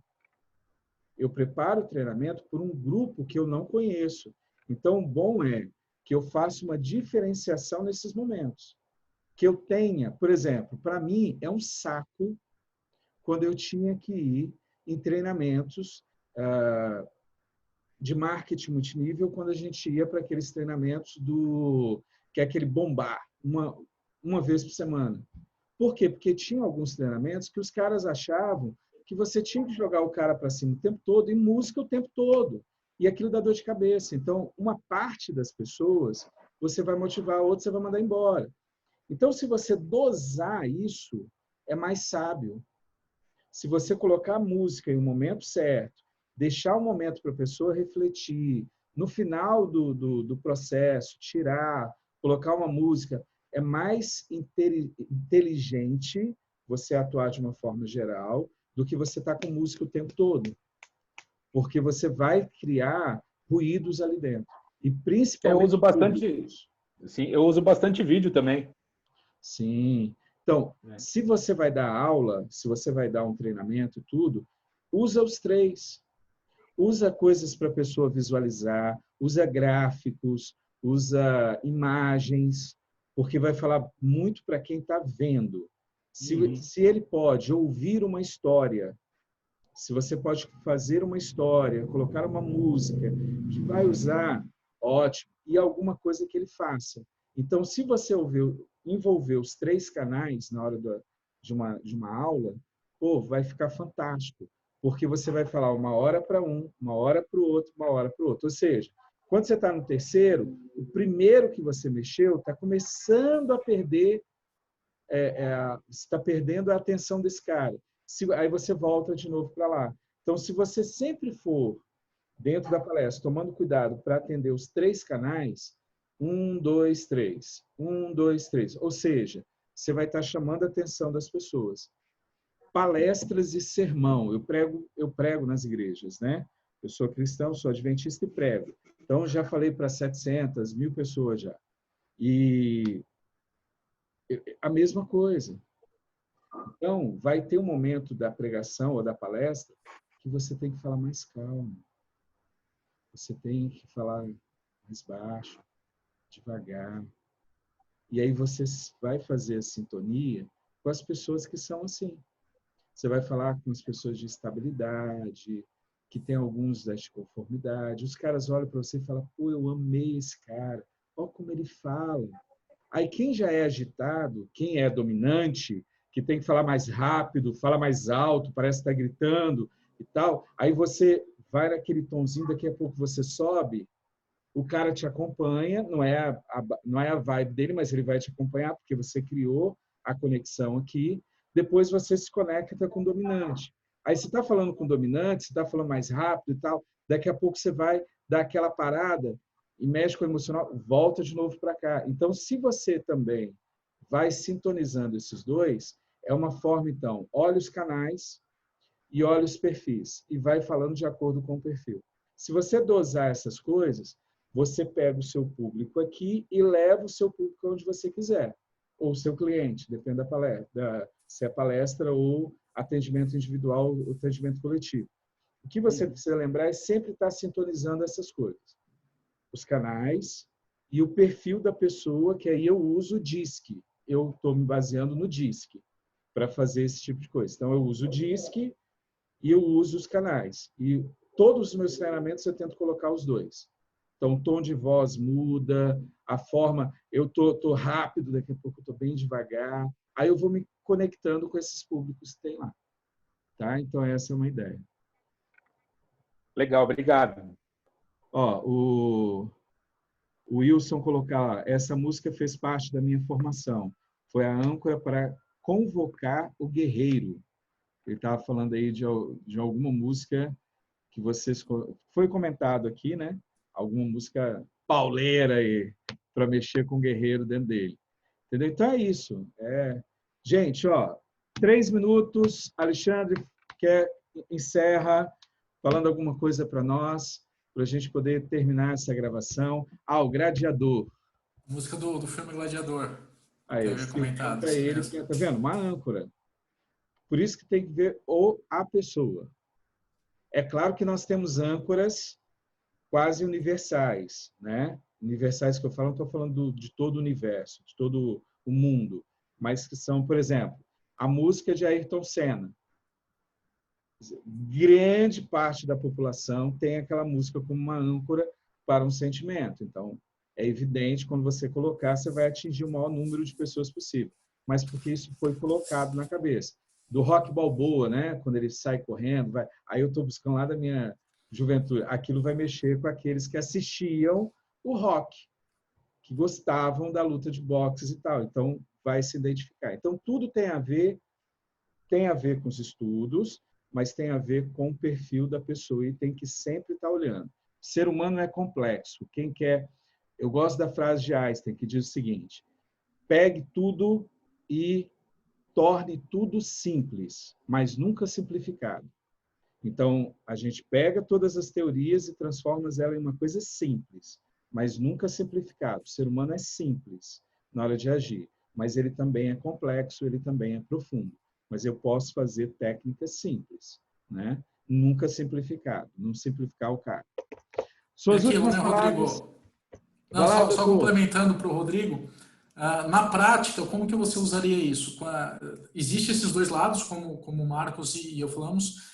Eu preparo o treinamento por um grupo que eu não conheço. Então, o bom é que eu faça uma diferenciação nesses momentos. Que eu tenha, por exemplo, para mim é um saco quando eu tinha que ir em treinamentos de marketing multinível, quando a gente ia para aqueles treinamentos que é aquele bombar, uma vez por semana. Por quê? Porque tinha alguns treinamentos que os caras achavam que você tinha que jogar o cara para cima o tempo todo e música o tempo todo. E aquilo dá dor de cabeça. Então, uma parte das pessoas você vai motivar, a outra você vai mandar embora. Então, se você dosar isso, é mais sábio. Se você colocar a música em um momento certo, deixar um momento para a pessoa refletir, no final do processo, tirar, colocar uma música. é mais inteligente você atuar de uma forma geral do que você estar com música o tempo todo. Porque você vai criar ruídos ali dentro. E Eu principalmente uso bastante, ruídos. sim, eu uso bastante vídeo também. Sim. Então, se você vai dar aula, se você vai dar um treinamento e tudo, usa os três. Usa coisas para a pessoa visualizar, usa gráficos, usa imagens, porque vai falar muito para quem está vendo. Se ele pode ouvir uma história, se você pode fazer uma história, colocar uma música que vai usar, ótimo, e alguma coisa que ele faça. Então, se você envolver os três canais na hora de uma aula, pô, vai ficar fantástico, porque você vai falar uma hora para um, uma hora para o outro, uma hora para o outro. Ou seja, quando você está no terceiro, o primeiro que você mexeu está começando a perder, você está perdendo a atenção desse cara. Aí você volta de novo para lá. Então, se você sempre for dentro da palestra, tomando cuidado para atender os três canais, 1, 2, 3, 1, 2, 3. Ou seja, você vai estar chamando a atenção das pessoas. Palestras e sermão. Eu prego nas igrejas, né? Eu sou cristão, sou adventista e prego. Então, já falei para 700, 1000 pessoas já. E a mesma coisa. Então, vai ter um momento da pregação ou da palestra que você tem que falar mais calmo. Você tem que falar mais baixo, devagar. E aí você vai fazer a sintonia com as pessoas que são assim. Você vai falar com as pessoas de estabilidade, que tem alguns de conformidade. Os caras olham para você e falam, pô, eu amei esse cara. Olha como ele fala. Aí quem já é agitado, quem é dominante, que tem que falar mais rápido, fala mais alto, parece estar gritando e tal, aí você vai naquele tonzinho, daqui a pouco você sobe, o cara te acompanha, não é a vibe dele, mas ele vai te acompanhar porque você criou a conexão aqui, depois você se conecta com o dominante. Aí você está falando com o dominante, você está falando mais rápido e tal, daqui a pouco você vai dar aquela parada e mexe com o emocional, volta de novo para cá. Então, se você também vai sintonizando esses dois, é uma forma, então, olha os canais e olha os perfis e vai falando de acordo com o perfil. Se você dosar essas coisas, você pega o seu público aqui e leva o seu público onde você quiser, ou o seu cliente, depende da palestra, se é palestra ou atendimento individual ou atendimento coletivo. O que você precisa lembrar é sempre estar sintonizando essas coisas. Os canais e o perfil da pessoa, que aí eu uso o DISC. Eu estou me baseando no DISC para fazer esse tipo de coisa. Então, eu uso o DISC e eu uso os canais. E todos os meus treinamentos eu tento colocar os dois. Então, o tom de voz muda, a forma... Eu tô rápido, daqui a pouco eu estou bem devagar. Aí eu vou me conectando com esses públicos que tem lá. Tá? Então, essa é uma ideia. Legal, obrigado. Ó, o Wilson colocar, essa música fez parte da minha formação. Foi a âncora para convocar o guerreiro. Ele estava falando aí de alguma música que vocês... Foi comentado aqui, né? Alguma música pauleira aí, para mexer com o guerreiro dentro dele. Entendeu? Então é isso. Gente, ó, 3 minutos. Alexandre encerra falando alguma coisa para nós, para a gente poder terminar essa gravação. O Gladiador. Música do filme Gladiador. Aí, Que eu havia comentado, para isso ele, mesmo. tá vendo? Uma âncora. Por isso que tem que ver a pessoa. É claro que nós temos âncoras quase universais, né? Universais que eu falo, não estou falando de todo o universo, de todo o mundo, mas que são, por exemplo, a música de Ayrton Senna. Grande parte da população tem aquela música como uma âncora para um sentimento. Então, é evidente, quando você colocar, você vai atingir o maior número de pessoas possível. Mas porque isso foi colocado na cabeça. Do Rock Balboa, né? Quando ele sai correndo, aí eu estou buscando lá da minha juventude. Aquilo vai mexer com aqueles que assistiam o rock, que gostavam da luta de boxes e tal. Então, vai se identificar. Então, tudo tem a ver com os estudos, mas tem a ver com o perfil da pessoa e tem que sempre estar olhando. O ser humano é complexo. Quem quer... Eu gosto da frase de Einstein, que diz o seguinte, pegue tudo e torne tudo simples, mas nunca simplificado. Então, a gente pega todas as teorias e transforma elas em uma coisa simples, mas nunca simplificado. O ser humano é simples na hora de agir, mas ele também é complexo, ele também é profundo. Mas eu posso fazer técnicas simples, né? Nunca simplificado, não simplificar o cara. É Suas aquilo, últimas né, palavras. Rodrigo? Não, Vai lá, só doutor. complementando para o Rodrigo, na prática, como que você usaria isso? Existem esses dois lados, como o Marcos e eu falamos,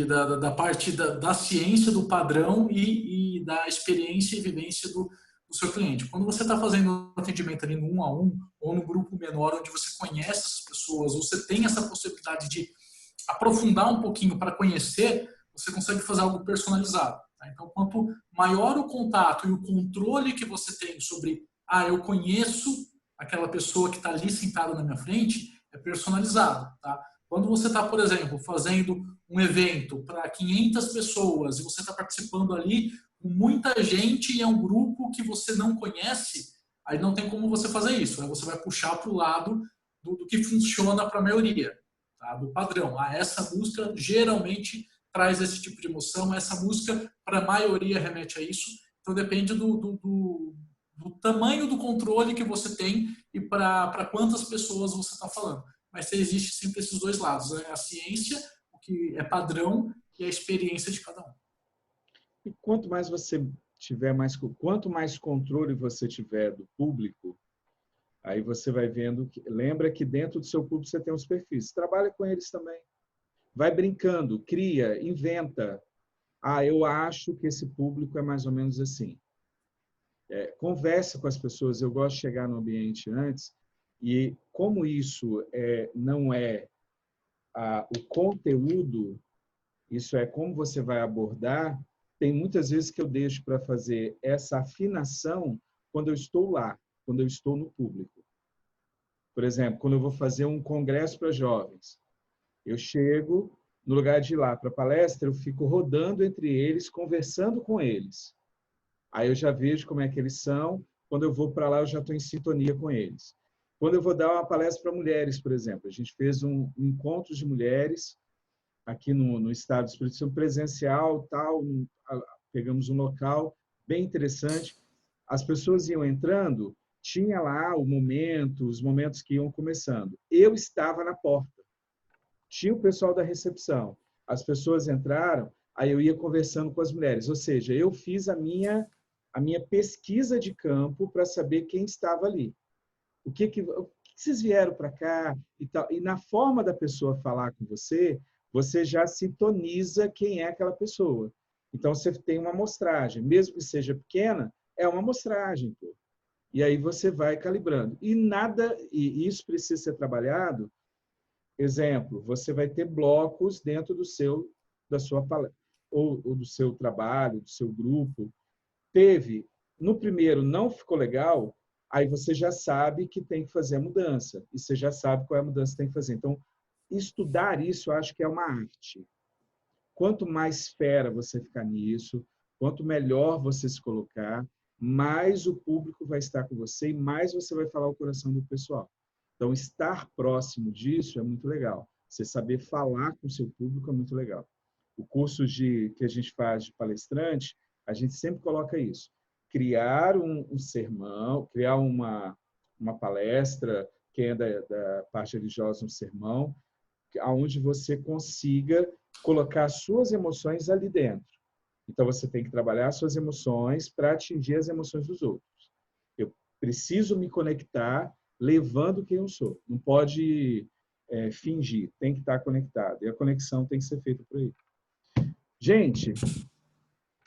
da parte da ciência, do padrão e da experiência e vivência do seu cliente. Quando você está fazendo um atendimento ali no 1 a 1 ou no grupo menor, onde você conhece essas pessoas, ou você tem essa possibilidade de aprofundar um pouquinho para conhecer, você consegue fazer algo personalizado. Tá? Então, quanto maior o contato e o controle que você tem sobre, eu conheço aquela pessoa que está ali sentada na minha frente, é personalizado. Tá? Quando você está, por exemplo, fazendo um evento para 500 pessoas e você está participando ali com muita gente e é um grupo que você não conhece, aí não tem como você fazer isso. Aí você vai puxar para o lado do que funciona para a maioria, tá? Do padrão. Essa música geralmente traz esse tipo de emoção, essa música para a maioria remete a isso. Então depende do tamanho do controle que você tem e para quantas pessoas você está falando. Mas existe sempre esses dois lados, né? A ciência, o que é padrão, e a experiência de cada um. E quanto mais quanto mais controle você tiver do público, aí você vai vendo lembra que dentro do seu público você tem os perfis. Trabalha com eles também. Vai brincando, cria, inventa. Eu acho que esse público é mais ou menos assim. Conversa com as pessoas. Eu gosto de chegar no ambiente antes e como isso não é o conteúdo, isso é como você vai abordar. Tem muitas vezes que eu deixo para fazer essa afinação quando eu estou lá, quando eu estou no público. Por exemplo, quando eu vou fazer um congresso para jovens, eu chego, no lugar de ir lá para a palestra, eu fico rodando entre eles, conversando com eles. Aí eu já vejo como é que eles são. Quando eu vou para lá, eu já estou em sintonia com eles. Quando eu vou dar uma palestra para mulheres, por exemplo, a gente fez um encontro de mulheres aqui no estado do Espírito Santo, presencial, tal, pegamos um local bem interessante. As pessoas iam entrando, tinha lá os momentos que iam começando. Eu estava na porta. Tinha o pessoal da recepção. As pessoas entraram, aí eu ia conversando com as mulheres. Ou seja, eu fiz a minha pesquisa de campo para saber quem estava ali. O que vocês vieram para cá e tal. E na forma da pessoa falar com você, você já sintoniza quem é aquela pessoa. Então, você tem uma amostragem. Mesmo que seja pequena, é uma amostragem. Pô. E aí você vai calibrando. E isso precisa ser trabalhado. Exemplo, você vai ter blocos dentro da sua palestra, ou do seu trabalho, do seu grupo. No primeiro não ficou legal, aí você já sabe que tem que fazer a mudança. E você já sabe qual é a mudança que tem que fazer. Então, estudar isso, eu acho que é uma arte. Quanto mais fera você ficar nisso, quanto melhor você se colocar, mais o público vai estar com você e mais você vai falar o coração do pessoal. Então, estar próximo disso é muito legal. Você saber falar com o seu público é muito legal. O curso que a gente faz de palestrante, a gente sempre coloca isso. Criar um sermão, criar uma palestra, quem é da parte religiosa, um sermão, onde você consiga colocar suas emoções ali dentro. Então, você tem que trabalhar suas emoções para atingir as emoções dos outros. Eu preciso me conectar levando quem eu sou. Não pode fingir, tem que estar conectado. E a conexão tem que ser feita por aí. Gente,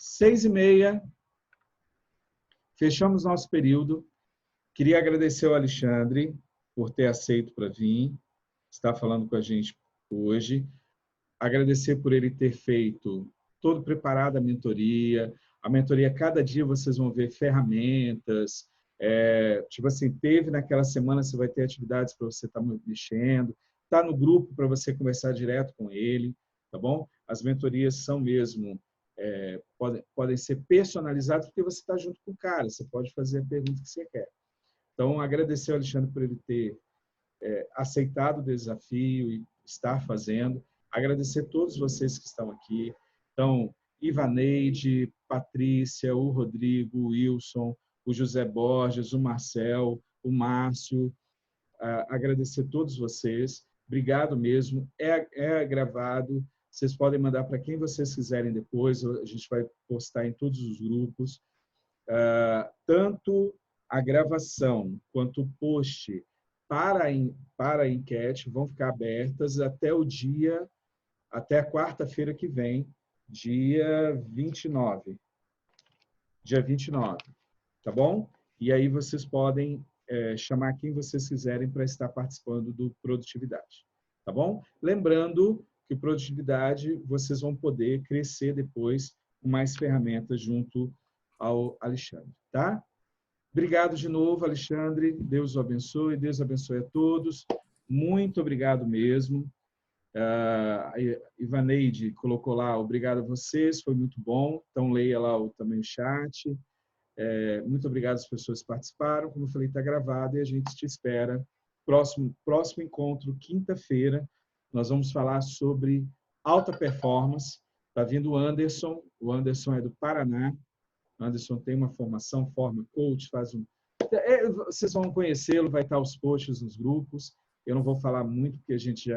6h30, fechamos nosso período. Queria agradecer ao Alexandre por ter aceito para vir, estar falando com a gente hoje. Agradecer por ele ter feito todo preparado a mentoria. A mentoria, cada dia vocês vão ver ferramentas. Tipo assim, teve naquela semana, você vai ter atividades para você estar mexendo. Está no grupo para você conversar direto com ele, tá bom? As mentorias são mesmo, podem ser personalizadas porque você está junto com o cara. Você pode fazer a pergunta que você quer. Então, agradecer ao Alexandre por ele ter aceitado o desafio e estar fazendo. Agradecer a todos vocês que estão aqui. Então, Ivaneide, Patrícia, o Rodrigo, o Wilson, o José Borges, o Marcel, o Márcio. Agradecer a todos vocês. Obrigado mesmo. É gravado. Vocês podem mandar para quem vocês quiserem depois. A gente vai postar em todos os grupos. Tanto a gravação quanto o post para a enquete vão ficar abertas até a quarta-feira que vem, dia 29. Dia 29, tá bom? E aí vocês podem chamar quem vocês quiserem para estar participando do Produtividade, tá bom? Lembrando que Produtividade vocês vão poder crescer depois com mais ferramentas junto ao Alexandre, tá? Obrigado de novo, Alexandre. Deus o abençoe. Deus abençoe a todos. Muito obrigado mesmo. Ivaneide colocou lá, obrigado a vocês, foi muito bom. Então, leia lá também o chat. Muito obrigado às pessoas que participaram. Como eu falei, está gravado e a gente te espera. Próximo encontro, quinta-feira, nós vamos falar sobre alta performance. Está vindo o Anderson é do Paraná. O Anderson tem uma formação, forma coach, vocês vão conhecê-lo, vai estar os posts nos grupos. Eu não vou falar muito, porque a gente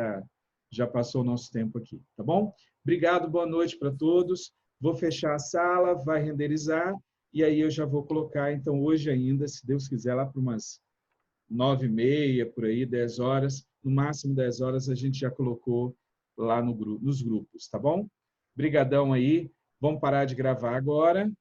já passou o nosso tempo aqui, tá bom? Obrigado, boa noite para todos. Vou fechar a sala, vai renderizar, e aí eu já vou colocar, então, hoje ainda, se Deus quiser, lá para umas 9h30, por aí, 10 horas, no máximo 10 horas, a gente já colocou lá nos grupos, tá bom? Brigadão aí. Vamos parar de gravar agora.